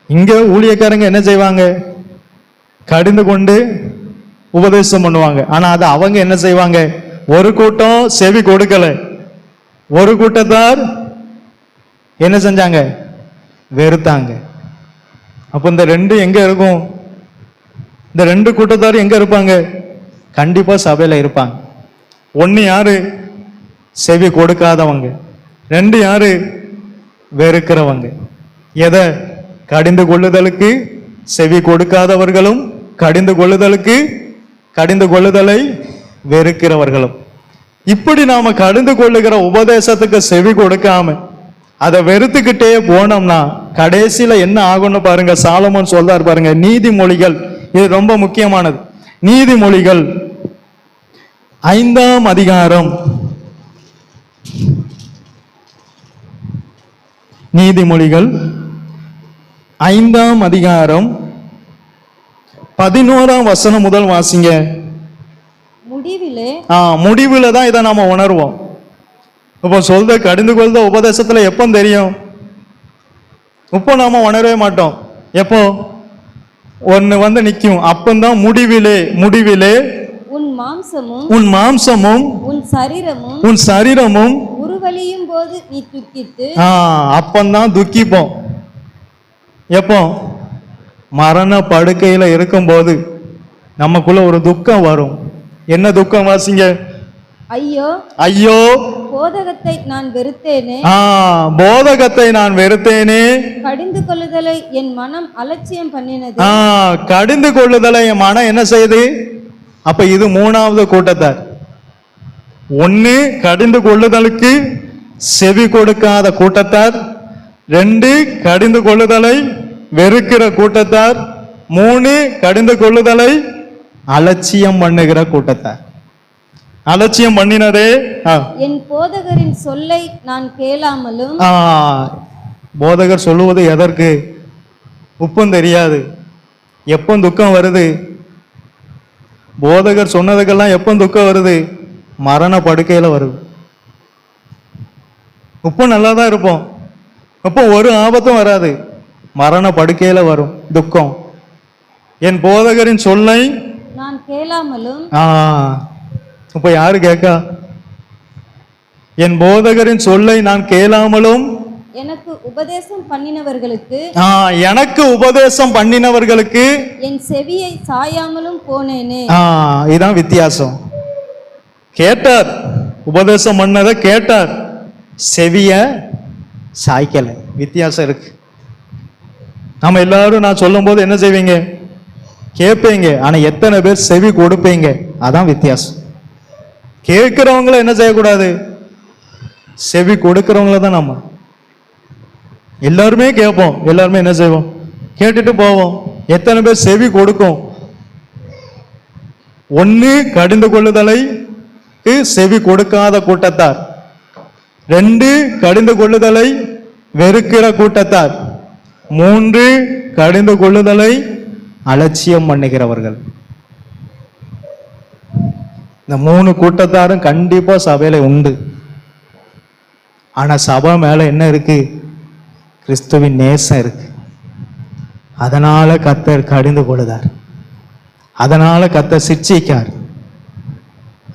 இங்க ஊழியக்காரங்க என்ன செய்வாங்க? கடிந்து கொண்டு உபதேசம் பண்ணுவாங்க. ஆனா அது அவங்க என்ன செய்வாங்க? ஒரு கூட்டம் செவி கொடுக்கல, ஒரு கூட்டத்தார் என்ன செஞ்சாங்க? வெறுத்தாங்க. அப்ப இந்த ரெண்டு எங்க இருக்கும்? இந்த ரெண்டு கூட்டத்தார் எங்க இருப்பாங்க? கண்டிப்பா சபையில இருப்பாங்க. ஒன்னு யாரு? செவி கொடுக்காதவங்க. ரெண்டு யாரு? வெறுக்கிறவங்க. எதை? கடிந்து கொள்ளுதலுக்கு செவி கொடுக்காதவர்களும், கடிந்து கொள்ளுதலை வெறுக்கிறவர்களும். இப்படி நாம கடிந்து கொள்ளுகிற உபதேசத்துக்கு செவி கொடுக்காம அதை வெறுத்துக்கிட்டே போனோம்னா கடைசியில என்ன ஆகும்னு பாருங்க. சாலமோன் சொல்றார் பாருங்க, நீதிமொழிகள், இது ரொம்ப முக்கியமானது. நீதிமொழிகள் 5ஆம் அதிகாரம், நீதிமொழிகள் 5ஆம் அதிகாரம் 11ஆம் வசனம் முதல் வாசிங்க. முடிவுல தான் இதை நாம உணர்வோம். இப்போ சொல்ற கடிந்து கொள்த உபதேசத்துல எப்போ தெரியும்? இப்போ நாம உணரவே மாட்டோம். எப்போ ஒன்னு நிக்கும், அப்பந்தான் முடிவிலே உன் மாம்சமும் உன் சரீரமும் உருவலியும் போது நீ துக்கித்து. அப்பந்தான் துக்கிப்போம். எப்போ? மரண படுக்கையில இருக்கும்போது நமக்குள்ள ஒரு துக்கம் வரும். என்ன துக்கம்? வாசிங்க. ஐயோ போதகத்தை நான் வெறுத்தேனே, போதகத்தை நான் வெறுத்தேனே, கடிந்து கொள்ளுதலை என் மனம் அலட்சியம் பண்ணினது. கடிந்து கொள்ளுதலை என் மனம் என்ன செய்யுது? அப்ப இது மூணாவது கூட்டத்தார். ஒன்னு கடிந்து கொள்ளுதலுக்கு செவி கொடுக்காத கூட்டத்தார், ரெண்டு கடிந்து கொள்ளுதலை வெறுக்கிற கூட்டத்தார், மூணு கடிந்து கொள்ளுதலை அலட்சியம் பண்ணுகிற கூட்டத்தார். அலட்சியம் பண்ணினதே என் போதகரின் சொல்லை நான் கேளாமலும். போதகர் சொல்லுவது எதற்கு? உப்பும் தெரியாது. எப்போ துக்கம் வருது? போதகர் சொன்னதுக்கெல்லாம் எப்போ துக்கம் வருது? மரண படுக்கையில வருது. உப்பு நல்லா தான் இருப்போம், அப்போ ஒரு ஆபத்தும் வராது. மரண படுக்கையில வரும் துக்கம். என் போதகரின் சொல்லை நான் கேளாமலும். இப்ப யாரு கேட்கா? என் போதகரின் சொல்லை நான் கேளாமலும் எனக்கு உபதேசம் பண்ணினவர்களுக்கு என் செவியை சாயாமலும் போனேனே. இதான் வித்தியாசம். கேட்டார், உபதேசம் பண்ணதை கேட்டார், செவிய சாய்க்கல. வித்தியாசம் இருக்கு. நம்ம எல்லாரும் நான் சொல்லும் போது என்ன செய்வீங்க? கேட்பீங்க. ஆனா எத்தனை பேர் செவி கொடுப்பீங்க? அதான் வித்தியாசம். கேட்கிறவங்கள என்ன செய்யக்கூடாது? செவி கொடுக்கிறவங்கள தான். நம்ம எல்லாருமே கேட்போம், எல்லாருமே என்ன செய்வோம்? கேட்டுட்டு போவோம். எத்தனை பேர் செவி கொடுக்கும்? ஒன்னு கடிந்து கொள்ளுதலை செவி கொடுக்காத கூட்டத்தார், ரெண்டு கடிந்து கொள்ளுதலை வெறுக்கிற கூட்டத்தார், மூன்று கடிந்து கொள்ளுதலை அலட்சியம் பண்ணுகிறவர்கள். இந்த மூணு கூட்டத்தாரும் கண்டிப்பா சபையில உண்டு. ஆனா சபை மேல என்ன இருக்கு? கிறிஸ்துவின் நேசம் இருக்கு. அதனால கர்த்தர் கடிந்து கொள்ளுதார், அதனால கர்த்தர் சிட்சிக்கார்.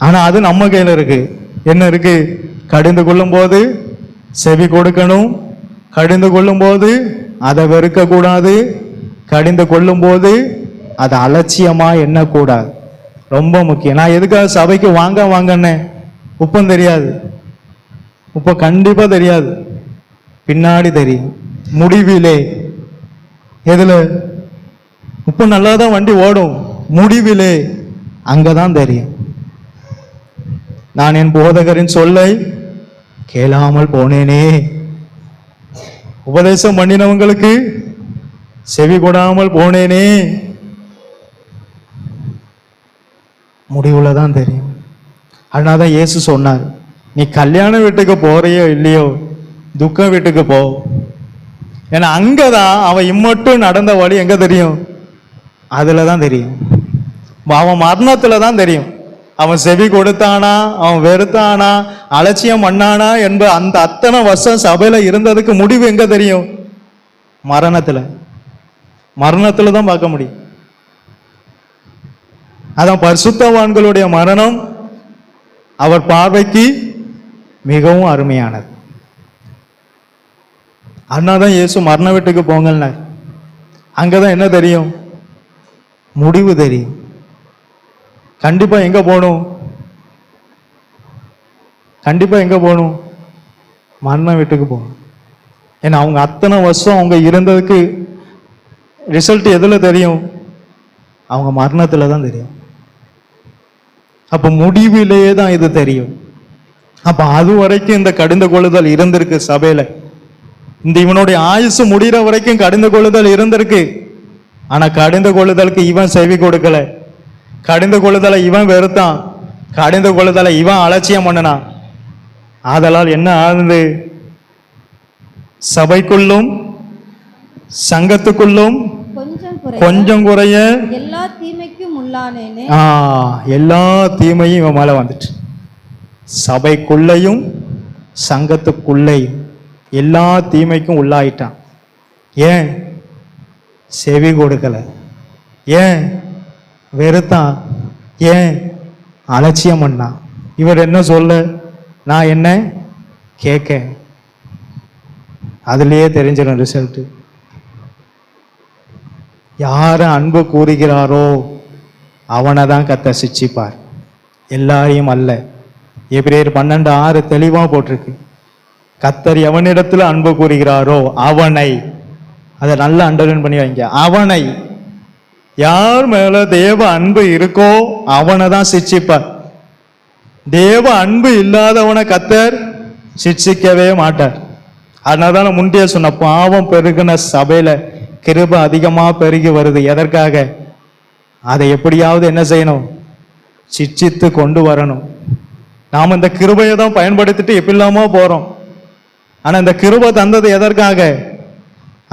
ஆனா அது நம்ம கையில இருக்கு. என்ன இருக்கு? கடிந்து கொள்ளும் போது செவி கொடுக்கணும், கடிந்து கொள்ளும் போது அதை வெறுக்க கூடாது, கடிந்து கொள்ளும் போது அதை அலட்சியமா எண்ணக்கூடாது. ரொம்ப முக்கியம். நான் எதுக்காக சபைக்கு வாங்கன்னே? உப்பம் தெரியாது, உப்ப கண்டிப்பா தெரியாது, பின்னாடி தெரியும். முடிவிலே எதுல? உப்பு நல்லா தான் வண்டி ஓடும், முடிவிலே அங்கதான் தெரியும். நான் என் போதகரின் சொல்லை கேளாமல் போனேனே. உபதேசம் பண்ணினவங்களுக்கு செவி கொடாமல் போனேனே, முடிவுல தான் தெரியும். அதனாலதான் இயேசு சொன்னார், நீ கல்யாண வீட்டுக்கு போறியோ இல்லையோ, துக்க வீட்டுக்கு போ. ஏன்னா அங்கதான் அவன் இம்மட்டும் நடந்த வழி எங்க தெரியும்? அதுல தான் தெரியும். அவன் மரணத்துல தான் தெரியும். அவன் செவி கொடுத்தானா, அவன் வெறுத்தானா, அலட்சியம் பண்ணானா என்ப அந்த அத்தனை வருஷம் சபையில இருந்ததுக்கு முடிவு எங்க தெரியும்? மரணத்துல தான் பார்க்க முடியும். அதான் பரிசுத்தவான்களுடைய மரணம் அவர் பார்வைக்கு மிகவும் அருமையானது. அதனால்தான் இயேசு மரண வீட்டுக்கு போங்கல்ல. அங்கதான் என்ன தெரியும்? முடிவு தெரியும். கண்டிப்பா எங்க போகணும்? கண்டிப்பா எங்க போகணும்? மரண வீட்டுக்கு போகணும். ஏன்னா அவங்க அத்தனை வருஷம் அவங்க இருந்ததுக்கு ரிசல்ட் எதுல தெரியும்? அவங்க மரணத்துல தான் தெரியும். அப்ப முடிவிலேயே தான் இது தெரியும். அப்ப அது வரைக்கும் இந்த கடிந்து கொள்ளுதல் இருந்திருக்கு சபையில. இந்த இவனுடைய ஆயுசு முடிகிற வரைக்கும் கடிந்து கொள்ளுதல் இருந்திருக்கு. ஆனா கடிந்து கொள்ளுதலுக்கு இவன் செவி கொடுக்கல. கடிந்து கொள்ளுதலை இவன் வெறுத்தான். கடிந்து கொள்ளுதலை இவன் அலட்சியம் பண்ணினான். ஆதலால் என்ன ஆகுது? சபைக்குள்ளும் சங்கத்துக்குள்ளும் கொஞ்சம் குறைய எல்லா தீமைக்கும் உள்ளானேனே. எல்லா தீமையும் இவன் மேல வந்துட்டு. சபைக்குள்ளையும் சங்கத்துக்குள்ளேயும் எல்லா தீமைக்கும் உள்ளாயிட்டான். ஏன்? செவி கொடுக்கல. ஏன்? வெறுத்தான். ஏன்? அலட்சியம் பண்ணான். இவர் என்ன சொல்ல? நான் என்ன கேட்க. அதுலயே தெரிஞ்சிடும் ரிசல்ட். யார அன்பு கூறுகிறாரோ அவனை தான் கர்த்தர் சிட்சிப்பார், எல்லாரையும் அல்ல. எபிரேயர் 12:6 தெளிவா போட்டிருக்கு. கர்த்தர் எவனிடத்துல அன்பு கூறுகிறாரோ அவனை, அதை நல்லா அண்டர்லைன் பண்ணி வைங்க. அவனை, யார் மேல தேவ அன்பு இருக்கோ அவனை தான் சிட்சிப்பார். தேவ அன்பு இல்லாதவனை கர்த்தர் சிட்சிக்கவே மாட்டார். அதனால முன்றைய சொன்ன பாவம் பெருகின சபையில கிருபை அதிகமா பெருகி வருது. எதற்காக? அதை எப்படியாவது என்ன செய்யணும்? சிட்சித்து கொண்டு வரணும். நாம் இந்த கிருபையை தான் பயன்படுத்திட்டு எப்படிலாமோ போறோம். ஆனா இந்த கிருபை தந்தது எதற்காக?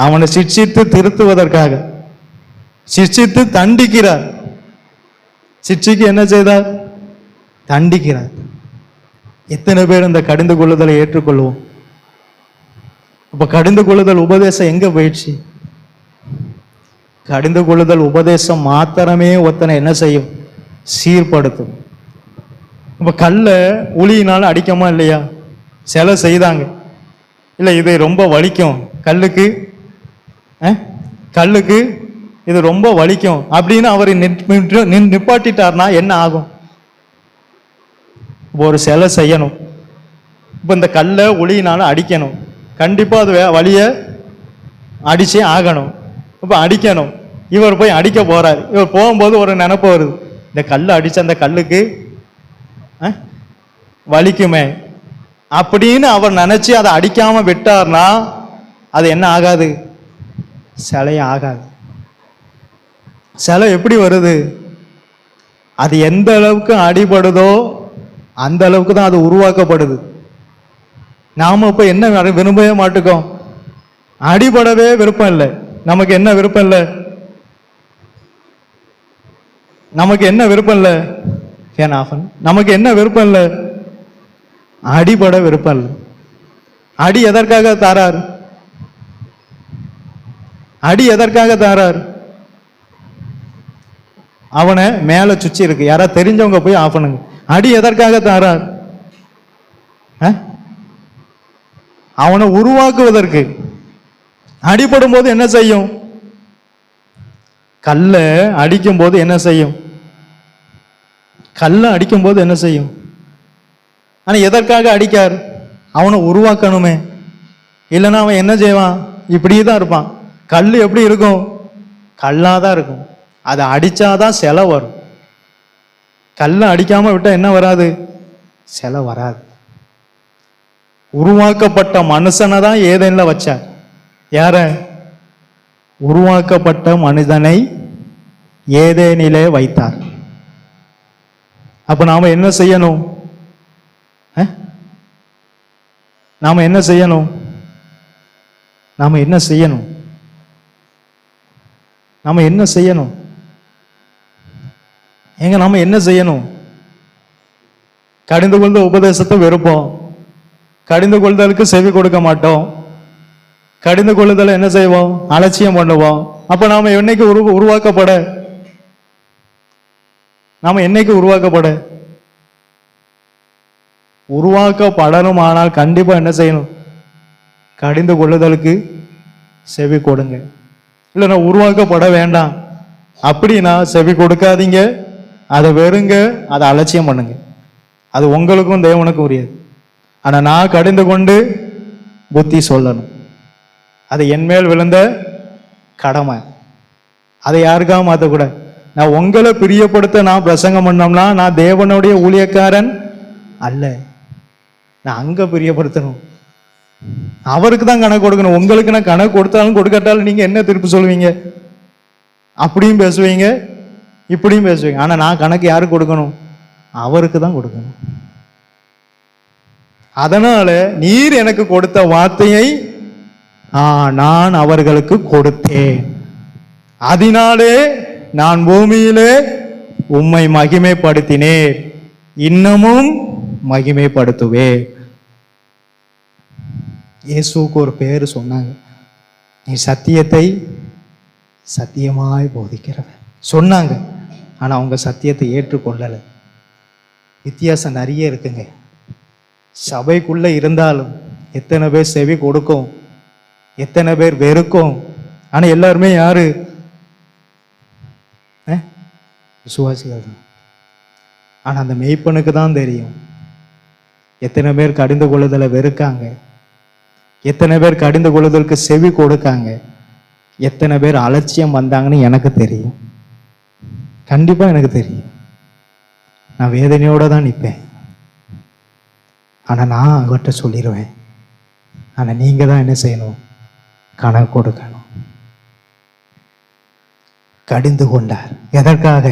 அவனை சிட்சித்து திருத்துவதற்காக. சிட்சித்து தண்டிக்கிறார். சிட்சிக்கு என்ன செய்தார்? தண்டிக்கிறார். எத்தனை பேர் இந்த கடிந்து கொள்ளுதலை ஏற்றுக்கொள்வோம்? இப்ப கடிந்து கொள்ளுதல் உபதேசம் எங்க போயிடுச்சு? கடிந்து கொள்ளுதல் உபதேசம் மாத்திரமே ஒருத்தனை என்ன செய்யும்? சீர்படுத்தும். இப்ப கல்ல உளியினால அடிக்கமா இல்லையா? சிலை செய்தாங்க. இல்லை இது ரொம்ப வலிக்கும், கல்லுக்கு கல்லுக்கு இது ரொம்ப வலிக்கும் அப்படின்னு அவர் நிப்பாட்டிட்டார்னா என்ன ஆகும்? ஒரு சிலை செய்யணும். இப்போ இந்த கல்லை உளியினால அடிக்கணும். கண்டிப்பா அது வலிய அடிச்சே ஆகணும். இப்போ அடிக்கணும். இவர் போய் அடிக்க போறாரு. இவர் போகும்போது ஒரு நினைப்பு வருது, இந்த கல்லை அடிச்ச அந்த கல்லுக்கு வலிக்குமே அப்படின்னு அவர் நினைச்சு அதை அடிக்காம விட்டார்னா அது என்ன ஆகாது? சிலையே ஆகாது. சிலை எப்படி வருது? அது எந்த அளவுக்கு அடிபடுதோ அந்த அளவுக்கு தான் அது உருவாக்கப்படுது. நாம இப்ப என்ன விரும்பவே மாட்டுக்கோம்? அடிபடவே விருப்பம் இல்லை. நமக்கு என்ன விருப்பம் இல்லை? நமக்கு என்ன விருப்பம் இல்லை? நமக்கு என்ன விருப்பம் இல்லை? அடிபட விருப்பம் இல்லை. அடி எதற்காக தாரார்? அடி எதற்காக தாரார்? அவனை மேல சுச்சி இருக்கு, யாராவது தெரிஞ்சவங்க போய் ஆஃப் பண்ணுங்க. அடி எதற்காக தாரார்? அவனை உருவாக்குவதற்கு. அடிபடும் போது என்ன செய்யும்? கல்ல அடிக்கும் போது என்ன செய்யும்? கல்ல அடிக்கும் போது என்ன செய்யும்? ஆனா எதற்காக அடிக்கார்? அவனை உருவாக்கணுமே. இல்லைன்னா அவன் என்ன செய்வான்? இப்படியே தான் இருப்பான். கல் எப்படி இருக்கும்? கல்லாதான் இருக்கும். அதை அடிச்சாதான் சிலை வரும். கல்லை அடிக்காம விட்டா என்ன வராது? சிலை வராது. உருவாக்கப்பட்ட மனுஷனை தான் ஏதேன்ல வச்சார். யார? உருவாக்கப்பட்ட மனிதனை ஏதேனிலே வைத்தார். அப்ப நாம என்ன செய்யணும்? நாம என்ன செய்யணும்? நாம என்ன செய்யணும்? நாம என்ன செய்யணும்? எங்க நாம என்ன செய்யணும்? கடிந்து கொள்த உபதேசத்தை வெறுப்போம். கடிந்து கொள்தலுக்கு செவி கொடுக்க மாட்டோம். கடிந்து கொள்ளுதலை என்ன செய்வோம்? அலட்சியம் பண்ணுவோம். அப்ப நாம என்னைக்கு உருவாக்கப்பட நாம என்னைக்கு உருவாக்கப்படணும். ஆனால் கண்டிப்பா என்ன செய்யணும்? கடிந்து கொள்ளுதலுக்கு செவி கொடுங்க. இல்லை நான் உருவாக்கப்பட வேண்டாம் அப்படின்னா செவி கொடுக்காதீங்க, அதை வெறுங்க, அதை அலட்சியம் பண்ணுங்க. அது உங்களுக்கும் தேவனுக்கும் உரியது. ஆனா நான் கடிந்து கொண்டு புத்தி சொல்லணும். அது என்மேல் விழுந்த கடமை. அதை யாருக்காக மாற்றக்கூடாது. நான் உங்களை பிரியப்படுத்த நான் பிரசங்கம் பண்ணோம்னா நான் தேவனுடைய ஊழியக்காரன் அல்ல. நான் அங்க பிரியப்படுத்தணும், அவருக்கு தான் கணக்கு கொடுக்கணும். உங்களுக்கு நான் கணக்கு கொடுத்தாலும் கொடுக்கட்டாலும் நீங்க என்ன திருப்பி சொல்லுவீங்க? அப்படியும் பேசுவீங்க, இப்படியும் பேசுவீங்க. ஆனா நான் கணக்கு யாருக்கு கொடுக்கணும்? அவருக்கு தான் கொடுக்கணும். அதனால நீர் எனக்கு கொடுத்த வார்த்தையை நான் அவர்களுக்கு கொடுத்தேன், அதனாலே நான் பூமியிலே உம்மை மகிமைப்படுத்தினேன், இன்னமும் மகிமைப்படுத்துவேன். இயேசுக்கு ஒரு பேர் சொன்னாங்க, நீ சத்தியத்தை சத்தியமாய் போதிக்கிறவன் சொன்னாங்க. ஆனா அவங்க சத்தியத்தை ஏற்றுக்கொள்ளலை. வித்தியாசம் நிறைய இருக்குங்க. சபைக்குள்ள இருந்தாலும் எத்தனை பேர் செவி கொடுக்கும், எத்தனை பேர் வெறுக்கும். ஆனா எல்லாருமே யாரு? விசுவாசிகள் தான். ஆனா அந்த மெய்ப்பனுக்கு தான் தெரியும் எத்தனை பேர் கடிந்து கொள்ளுதலை வெறுக்காங்க, எத்தனை பேர் கடிந்து கொள்ளுதலுக்கு செவி கொடுக்காங்க, எத்தனை பேர் அலட்சியம் வந்தாங்கன்னு எனக்கு தெரியும். கண்டிப்பா எனக்கு தெரியும். நான் வேதனையோட தான் நிற்பேன். ஆனா நான் அவர்கிட்ட சொல்லிடுவேன். ஆனா நீங்க தான் என்ன செய்யணும்? கணக்கு கொடுக்கணும். கடிந்து கொண்டார். எதற்காக?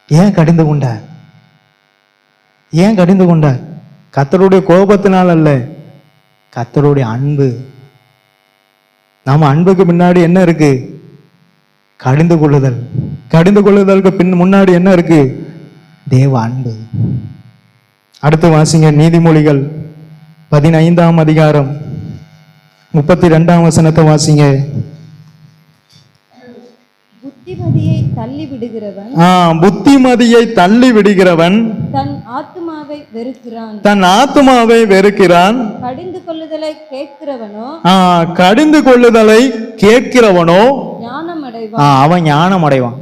ஏன் கடிந்து கொண்டார்? ஏன் கடிந்து கொண்டார்? கர்த்தருடைய கோபத்தினால் அல்ல, கர்த்தருடைய அன்பு. நாம அன்புக்கு முன்னாடி என்ன இருக்கு? கடிந்து கொள்ளுதல். கடிந்து கொள்ளுதலுக்கு முன்னாடி என்ன இருக்கு? தேவ அன்பு. அடுத்து வாசிங்க, நீதிமொழிகள் 15ஆம் அதிகாரம் 32ஆம் வசனத்தை வாசிங்க. புத்திமதியை தள்ளி விடுகிறவன் புத்திமதியை தள்ளி விடுகிறவன் தன் ஆத்துமாவை வெறுக்கிறான். தன் ஆத்துமாவை வெறுக்கிறான். கடிந்து கொள்ளுதலை கேட்கிறவனோ கடிந்து கொள்ளுதலை கேட்கிறவனோ ஞானம் அடைவான். அவன் ஞானம் அடைவான்.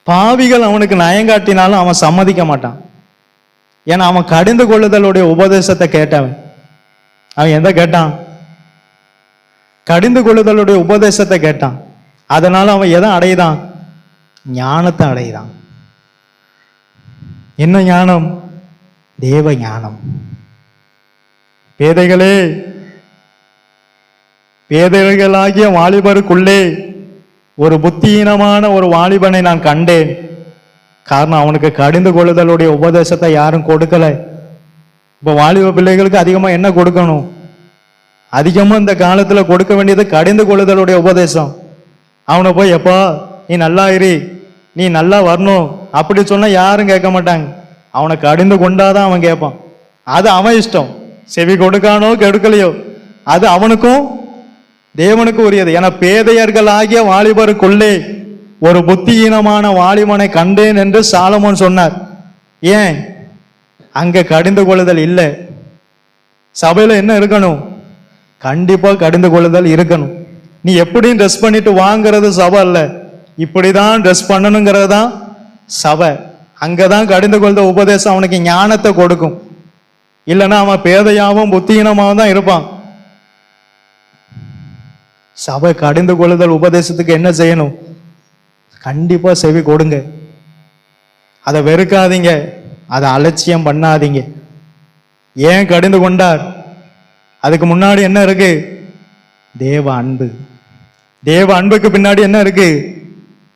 பாவிகள் அவனுக்கு நயங்காட்டினாலும் அவன் சம்மதிக்க மாட்டான். ஏன்னா அவன் கடிந்து கொள்ளுதலுடைய உபதேசத்தை கேட்டவன். அவன் எதை கேட்டான்? கடிந்து கொள்ளுதலுடைய உபதேசத்தை கேட்டான். அதனால அவன் எதை அடையுதான்? ஞானத்தை அடையுதான். என்ன ஞானம்? தேவ ஞானம். பேதைகளே, பேதைகளாகிய வாலிபருக்குள்ளே ஒரு புத்தியீனமான ஒரு வாலிபனை நான் கண்டேன். காரணம், அவனுக்கு கடிந்து கொள்ளுதலுடைய உபதேசத்தை யாரும் கொடுக்கல. இப்போ வாலிப பிள்ளைகளுக்கு அதிகமா என்ன கொடுக்கணும்? அதிகமா இந்த காலத்துல கொடுக்க வேண்டியது கடிந்து கொள்ளுதலுடைய உபதேசம். அவனை போய் எப்பா நீ நல்லா இரு, நீ நல்லா வரணும் அப்படி சொன்னா யாரும் கேட்க மாட்டாங்க. அவனை கடிந்து கொண்டாதான் அவன் கேட்பான். அது அவன் இஷ்டம். செவி கொடுக்கானோ கெடுக்கலையோ அது அவனுக்கும் தேவனுக்கு உரியது. என பேதையர்கள் ஆகிய வாலிபருக்குள்ளே ஒரு புத்தியீனமான வாலிபனை கண்டேன் என்று சாலமோன் சொன்னார். ஏன்? அங்க கடிந்து கொள்ளுதல் இல்லை. சபையில என்ன இருக்கணும்? கண்டிப்பா கடிந்து கொள்ளுதல் இருக்கணும். நீ எப்படியும் ட்ரெஸ் பண்ணிட்டு வாங்கிறது சபை அல்ல, இப்படிதான் ட்ரெஸ் பண்ணணுங்கிறது தான் சபை. அங்கதான் கடிந்து கொள்ளுத உபதேசம் அவனுக்கு ஞானத்தை கொடுக்கும். இல்லைன்னா அவன் பேதையாவும் புத்தியீனமாகவும் தான் இருப்பான். சபை கடிந்து கொள்ளுதல் உபதேசத்துக்கு என்ன செய்யணும்? கண்டிப்பா செவி கொடுங்க. அதை வெறுக்காதீங்க, அதை அலட்சியம் பண்ணாதீங்க. ஏன் கடிந்து கொண்டார்? அதுக்கு முன்னாடி என்ன இருக்கு? தேவ அன்பு. தேவ அன்புக்கு பின்னாடி என்ன இருக்கு?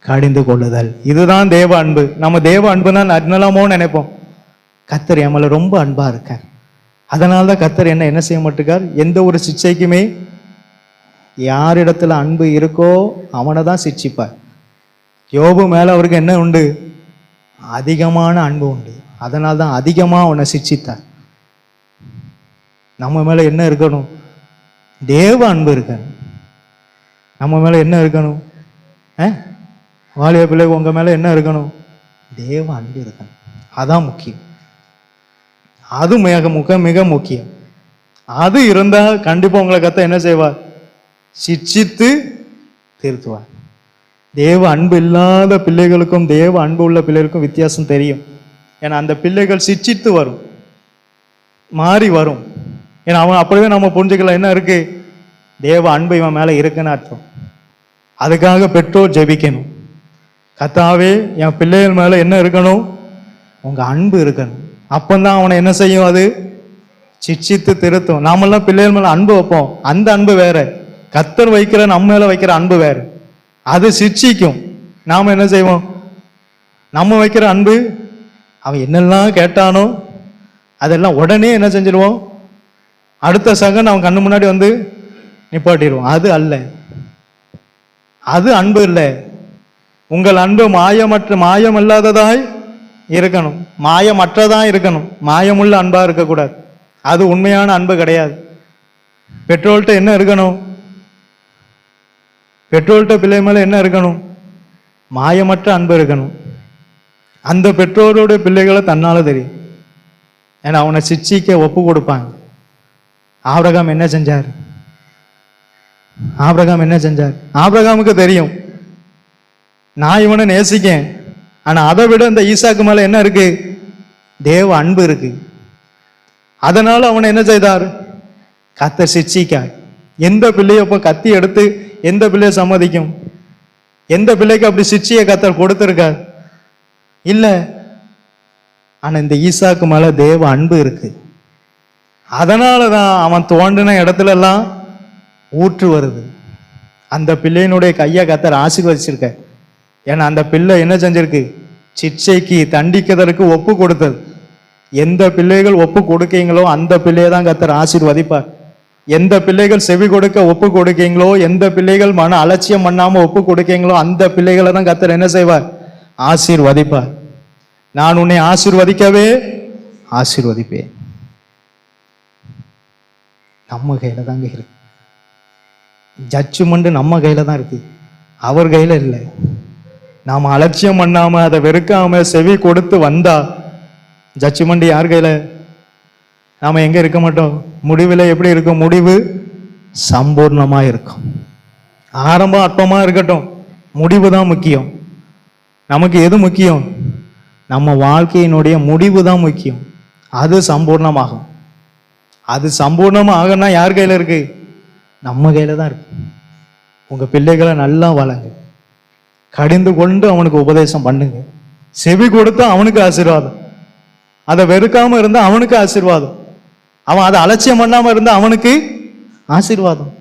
கடிந்து கொள்ளுதல். இதுதான் தேவ அன்பு. நம்ம தேவ அன்புனா நன்னலாமோ நினைப்போம். கர்த்தர் எம்மல ரொம்ப அன்பா இருக்கார். அதனால்தான் கர்த்தர் என்ன செய்ய மாட்டேக்கார்? எந்த ஒரு சிக்ஷைக்குமே யாரிடத்துல அன்பு இருக்கோ அவனை தான் சிக்ஷிப்பார். யோபு மேல அவருக்கு என்ன உண்டு? அதிகமான அன்பு உண்டு. அதனால்தான் அதிகமா அவனை சிக்ஷித்தார். நம்ம மேல என்ன இருக்கணும்? தேவ அன்பு இருக்கணும். நம்ம மேல என்ன இருக்கணும்? வாலிப பிள்ளைக்கு உங்க மேல என்ன இருக்கணும்? தேவ அன்பு இருக்கணும். அதான் முக்கியம். அது மிக முக்கியம். அது இருந்தா கண்டிப்பா உங்களை கத்த என்ன செய்வார்? சிட்சித்து திருத்துவார். தேவ அன்பு இல்லாத பிள்ளைகளுக்கும் தேவ அன்பு உள்ள பிள்ளைகளுக்கும் வித்தியாசம் தெரியும். ஏன்னா அந்த பிள்ளைகள் சிட்சித்து வரும், மாறி வரும். ஏன்னா அவன் அப்படியே நம்ம புரிஞ்சுக்கலாம், என்ன இருக்கு? தேவ அன்பு இவன் மேல இருக்குன்னு அர்த்தம். அதுக்காக பெற்றோர் ஜெபிக்கணும். கத்தாவே என் பிள்ளைகள் மேல என்ன இருக்கணும்? உங்க அன்பு இருக்கணும். அப்பந்தான் அவனை என்ன செய்யும்? அது சிட்சித்து திருத்தும். நாமெல்லாம் பிள்ளைகள் மேல அன்பு வைப்போம், அந்த அன்பு வேற. கத்தர் வைக்கிற நம்ம மேல வைக்கிற அன்பு வேற. அது சிட்சிக்கும். நாம என்ன செய்வோம்? நம்ம வைக்கிற அன்பு அவன் என்னெல்லாம் கேட்டானோ அதெல்லாம் உடனே என்ன செஞ்சிருவோம்? அடுத்த செகண்ட் அவன் கண்ணு முன்னாடி வந்து நிப்பாட்டிடுவோம். அது அல்ல, அது அன்பு இல்லை. உங்கள் அன்பு மாயம் இல்லாததாய் இருக்கணும், மாயமற்றதாய் இருக்கணும். மாயமுள்ள அன்பா இருக்கக்கூடாது. அது உண்மையான அன்பு கிடையாது. பெட்ரோல்கிட்ட என்ன இருக்கணும்? பெட்ரோல்கிட்ட பிள்ளை மேல என்ன இருக்கணும்? மாயமற்ற அன்பு இருக்கணும். அந்த பெற்றோருடைய பிள்ளைகளை தன்னால தெரியும். ஏன்னா அவனை சிட்சிக்க ஒப்பு கொடுப்பாங்க. ஆபிரகாம் என்ன செஞ்சார்? ஆபிரகாமுக்கு தெரியும், நான் இவனை நேசிக்கேன். ஆனா அதை விட இந்த ஈசாக்கு மேல என்ன இருக்கு? தேவ அன்பு இருக்கு. அதனால அவனை என்ன செய்தார்? கத்த சிட்சிக்கார். எந்த பிள்ளைய இப்ப கத்தி எடுத்து எந்த பிள்ளைய சம்மதிக்கும்? எந்த பிள்ளைக்கு அப்படி சிட்சிய கத்தர் கொடுத்திருக்கார்? இல்ல. ஆனா இந்த ஈசாக்கு மேல தேவ அன்பு இருக்கு. அதனாலதான் அவன் தோண்டின இடத்துல எல்லாம் ஊற்று வருது. அந்த பிள்ளையினுடைய கையை கத்தர் ஆசீர்வதிச்சிருக்க. ஏன்னா அந்த பிள்ளை என்ன செஞ்சிருக்கு? சிட்சைக்கு தண்டிக்கிறதற்கு ஒப்பு கொடுத்தது. எந்த பிள்ளைகள் ஒப்பு கொடுக்கீங்களோ அந்த பிள்ளையை தான் கத்தர் ஆசீர்வதிப்பார். எந்த பிள்ளைகள் செவி கொடுக்க ஒப்பு கொடுக்கீங்களோ, எந்த பிள்ளைகள் மன அலட்சியம் பண்ணாம ஒப்பு கொடுக்கீங்களோ அந்த பிள்ளைகளை தான் கத்தர் என்ன செய்வார்? ஆசீர்வதிப்பார். நான் உன்னை ஆசீர்வதிக்கவே ஆசீர்வதிப்பேன். நம்ம கையில தாங்க இருக்கு. ஜட்ஜ்மெண்ட் நம்ம கையில தான் இருக்கு, அவர் கையில இல்லை. நாம அலட்சியம் பண்ணாம அதை வெறுக்காம செவி கொடுத்து வந்தா ஜட்ஜ்மெண்ட் யார் கையில? நாம எங்க இருக்க மாட்டோம். முடிவில் எப்படி இருக்கும்? முடிவு சம்பூர்ணமா இருக்கும். ஆரம்பம் அற்பமா இருக்கட்டும், முடிவு தான் முக்கியம். நமக்கு எது முக்கியம்? நம்ம வாழ்க்கையினுடைய முடிவு தான் முக்கியம். அது சம்பூர்ணமாகும். அது சம்பூர்ணமாகனா யார் கையில இருக்கு? நம்ம கையில தான் இருக்கு. உங்க பிள்ளைகளை நல்லா வளங்க, கடிந்து கொண்டு அவனுக்கு உபதேசம் பண்ணுங்க. செவி கொடுத்தா அவனுக்கு ஆசீர்வாதம், அதை வெறுக்காம இருந்தா அவனுக்கு ஆசீர்வாதம். அவன் அதை அலட்சியம் பண்ணாம இருந்தா அவனுக்கு ஆசீர்வாதம்.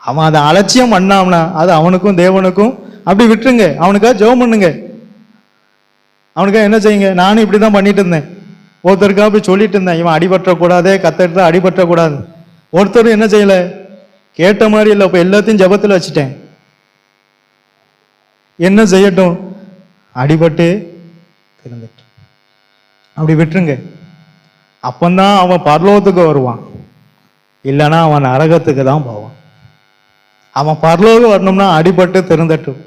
அவன் அதை அலட்சியம் பண்ணாமனா அது அவனுக்கும் தேவனுக்கும். அப்படி விட்டுருங்க, அவனுக்காக ஜெபம் பண்ணுங்க. அவனுக்காக என்ன செய்யுங்க? நானும் இப்படிதான் பண்ணிட்டு இருந்தேன். ஒருத்தருக்காக போய் சொல்லிட்டு இருந்தேன், இவன் அடிபற்றக்கூடாதே, கத்தெடுத்தா அடிபற்றக்கூடாது. ஒருத்தர் என்ன செய்யல, கேட்ட மாதிரி இல்லை. இப்ப எல்லாத்தையும் ஜெபத்துல வச்சுட்டேன். என்ன செய்யட்டும்? அடிபட்டு திருந்துட்டு அப்படி விட்டுருங்க. அப்பந்தான் அவன் பரலோகத்துக்கு வருவான், இல்லைன்னா அவன் நரகத்துக்கு தான் போவான். அவன் பரலோகம் வரணும்னா அடிபட்டு திருந்தட்டும்.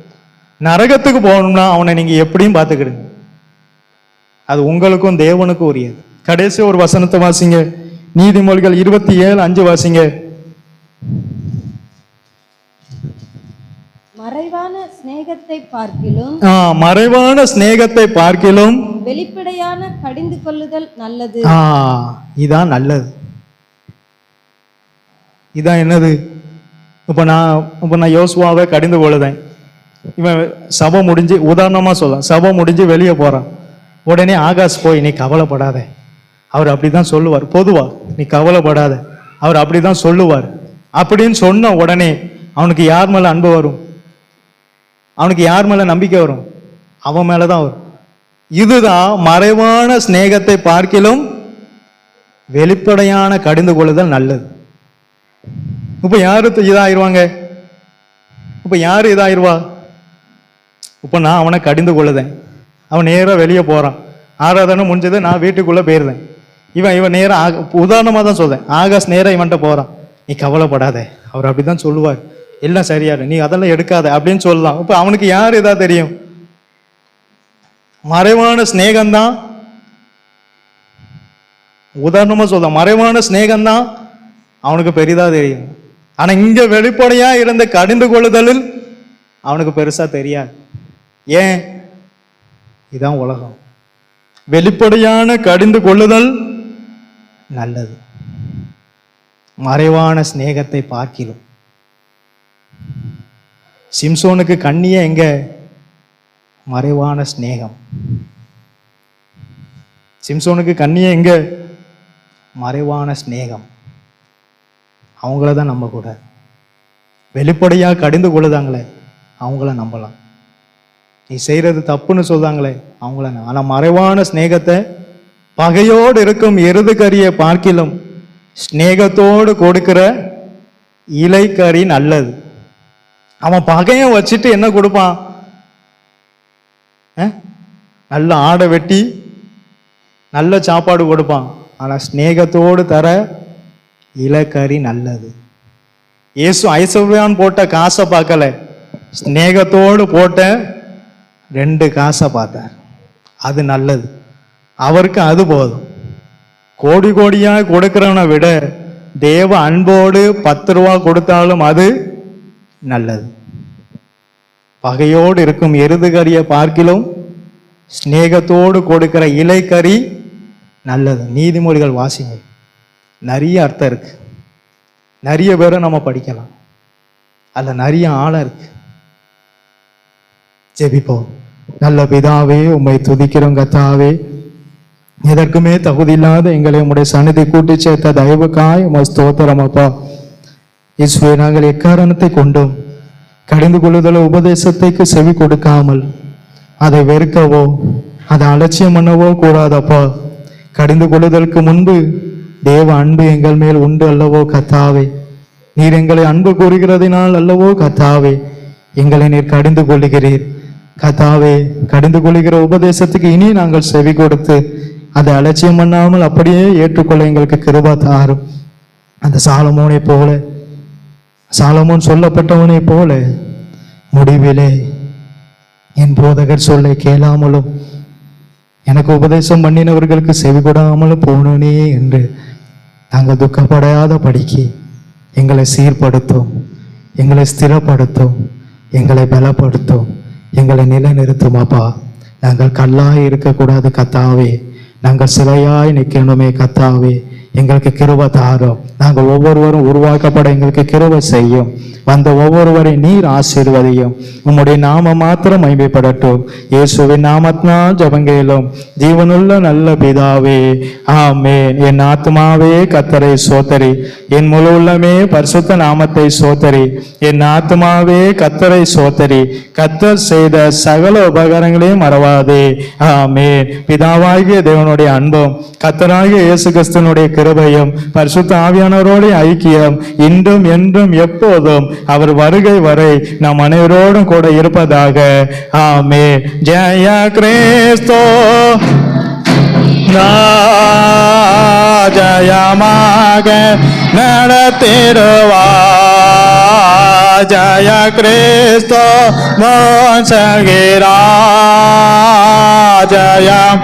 நரகத்துக்கு போகணும்னா அவனை நீங்க எப்படியும் பார்த்துக்கிடுங்க. அது உங்களுக்கும் தேவனுக்கும் உரியது. கடைசி ஒரு வசனத்தை வாசிங்க, நீதிமொழிகள் 27:5 வாசிங்க. மறைவான சிநேகத்தை பார்க்கிலும் மறைவான சிநேகத்தை பார்க்கிலும் வெளிப்படையான கடிந்து கொள்ளுதல் நல்லது. இதான் நல்லது. இதான் என்னது? இப்ப நான் யோசுவாவை கடிந்து கொள்ளுதேன். இவன் சபை முடிஞ்சு, உதாரணமா சொல்ல, சபை முடிஞ்சு வெளியே போறான். உடனே ஆகாஷ் போய் நீ கவலைப்படாத, அவர் அப்படிதான் சொல்லுவார். பொதுவா நீ கவலைப்படாத, அவர் அப்படிதான் சொல்லுவார் அப்படின்னு சொன்ன உடனே அவனுக்கு யார் மேல அன்பு வரும்? அவனுக்கு யார் மேல நம்பிக்கை வரும்? அவன் மேலதான் வரும். இதுதான் மறைவான சிநேகத்தை பார்க்கிலும் வெளிப்படையான கடிந்து கொள்ளுதல் நல்லது. இப்ப யாரு இதாயிருவாங்க? இப்ப யாரு இதாயிருவா? இப்ப நான் அவனை கடிந்து கொள்ளுதேன், அவன் நேராக வெளியே போறான். ஆராதனை முடிஞ்சது, நான் வீட்டுக்குள்ள போயிருந்தேன். இவன் நேராக, உதாரணமா தான் சொல்றேன், ஆகாஷ் நேராக இவன்ட்ட போறான். நீ கவலைப்படாத, அவர் அப்படிதான் சொல்லுவார், எல்லாம் சரியாரு, நீ அதெல்லாம் எடுக்காத அப்படின்னு சொல்லலாம். இப்ப அவனுக்கு யார் இதா தெரியும்? மறைவான ஸ்நேகம்தான், உதாரணமா சொல்ல, மறைவான ஸ்நேகம்தான் அவனுக்கு பெரிதா தெரியும். ஆனா இங்க வெளிப்படையா இருந்த கடிந்து கொள்ளுதலில் அவனுக்கு பெருசா தெரியாது. ஏன்? இதான் உலகம். வெளிப்படையான கடிந்து கொள்ளுதல் நல்லது, மறைவான சிநேகத்தை பார்க்கிறோம். சிம்சோனுக்கு கண்ணியே எங்க? மறைவான சிநேகம். சிம்சோனுக்கு கண்ணியே எங்க? மறைவான சிநேகம். அவங்கள தான் நம்ப கூடாது. வெளிப்படையா கடிந்து கொள்ளுதாங்களே அவங்கள நம்பலாம். நீ செய்யறது தப்புன்னு சொல்றாங்களே அவங்கள. ஆனா மறைவான சிநேகத்தை, பகையோடு இருக்கும் எருதுகறியை பார்க்கிலும் ஸ்நேகத்தோடு கொடுக்கிற இலைக்கறி நல்லது. அவன் பகையை வச்சுட்டு என்ன கொடுப்பான்? நல்ல ஆடை வெட்டி நல்ல சாப்பாடு கொடுப்பான். ஆனா ஸ்நேகத்தோடு தர இலைக்கறி நல்லது. இயேசு ஐஸ்வர்யான் போட்ட காசை பார்க்கல, ஸ்நேகத்தோடு போட்ட 2 காசை பார்த்தார். அது நல்லது, அவருக்கு அது போதும். கோடி கோடியாக கொடுக்கிறவனை விட தேவ அன்போடு 10 ரூபா கொடுத்தாலும் அது நல்லது. பகையோடு இருக்கும் எருதுகறியை பார்க்கிலும் ஸ்நேகத்தோடு கொடுக்கிற இலைக்கறி நல்லது. நீதிமொழிகள் வாசிங்க, நிறைய அர்த்தம் இருக்கு. நிறைய பேரை நம்ம படிக்கலாம், அதுல நிறைய ஆழம் இருக்கு. ஜெபிப்போம். நல்ல பிதாவே, உம்மை துதிக்கிறோம் கர்த்தாவே. எதற்குமே தகுதி இல்லாத எங்களை உம்முடைய சந்நிதி கூட்டி சேர்த்த தயவுக்காய் உம்மை ஸ்தோத்திரம் அப்பா. இயேசுவே, நாங்கள் எக்காரணத்தை கொண்டும் கடிந்து கொள்ளுதல உபதேசத்தைக்கு செவி கொடுக்காமல் அதை வெறுக்கவோ அதை அலட்சியம் பண்ணவோ கூடாதப்பா. கடிந்து கொள்ளுதலுக்கு முன்பு தேவ அன்பு எங்கள் மேல் உண்டு அல்லவோ கர்த்தாவே. நீர் எங்களை அன்பு கூறுகிறதினால் அல்லவோ கர்த்தாவே எங்களை நீர் கடிந்து கொள்ளுகிறீர் கர்த்தாவே. கடிந்து கொள்ளுகிற உபதேசத்துக்கு இனி நாங்கள் செவி கொடுத்து அதை அலட்சியம் பண்ணாமல் அப்படியே ஏற்றுக்கொள்ள எங்களுக்கு கிருபை தாரும். அந்த சாலமோனை போல, சாலமோன் சொல்லப்பட்டவனை போல முடிவிலே என் போதகர் சொல்லை கேளாமலும் எனக்கு உபதேசம் பண்ணினவர்களுக்கு செவி கொடாமலும் போனேனே என்று நாங்கள் துக்கப்படாத படிக்கு எங்களை சீர்படுத்தும், எங்களை ஸ்திரப்படுத்தும், எங்களை பலப்படுத்தும், எங்களை நிலைநிறுத்தும் அப்பா. நாங்கள் கல்லாய் இருக்கக்கூடாது கர்த்தாவே, நாங்கள் சிலையாய் நிற்கணுமே கர்த்தாவே. எங்களுக்கு கிருபை தாரும். நாங்கள் ஒவ்வொருவரும் உருவாக்கப்பட எங்களுக்கு கிருபை செய்யும். வந்த ஒவ்வொருவரை நீர் ஆசீர்வதியும். உம்முடைய நாம மாத்திரம் மகிமைப்படட்டும். இயேசுவின் நாமத்தினால் ஜெபங்கேலும் ஜீவனுள்ள நல்ல பிதாவே, ஆமென். என் ஆத்மாவே கர்த்தரை சோதரி, என் முழு உள்ளமே பரிசுத்த நாமத்தை சோதரி. என் ஆத்மாவே கர்த்தரை சோதரி, கர்த்தர் செய்த சகல உபகாரங்களையும் மறவாதே. ஆமென். பிதாவாகிய தேவனுடைய அன்பும் கர்த்தராகிய இயேசு கிறிஸ்துவினுடைய கிருபையும் பரிசுத்த ஆவியானவரோட ஐக்கியம் இன்றும் என்றும் எப்போதும் அவர் வருகை வரை நாம் அனைவரோடும் கூட இருப்பதாக. ஆமென். ஜெய கிறிஸ்து ஜயமாக நடத்திடுவார். ஜய கிறிஸ்து மோசகிரா ஜயம்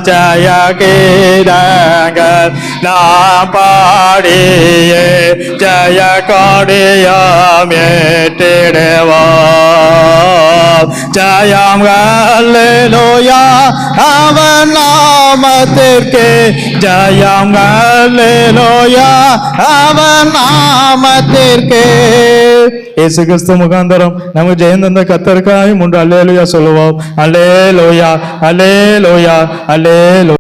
ஜய கீதங்கள் நாம் பாடியே ஜய கொடியாம் ஏற்றிடுவோம். ஜயம் அல்லேலூயா அவன் நாமத்திற்கு, ஜயம் அல்லேலூயா அவன் நாமத்திற்கு. இயேசு கிறிஸ்து முகாந்தரம் நமக்கு ஜெயம் தந்த கர்த்தருக்காய் 3 அல்லேலூயா சொல்லுவோம். அல்லேலூயா, அல்லேலூயா, அல்லேலூயா.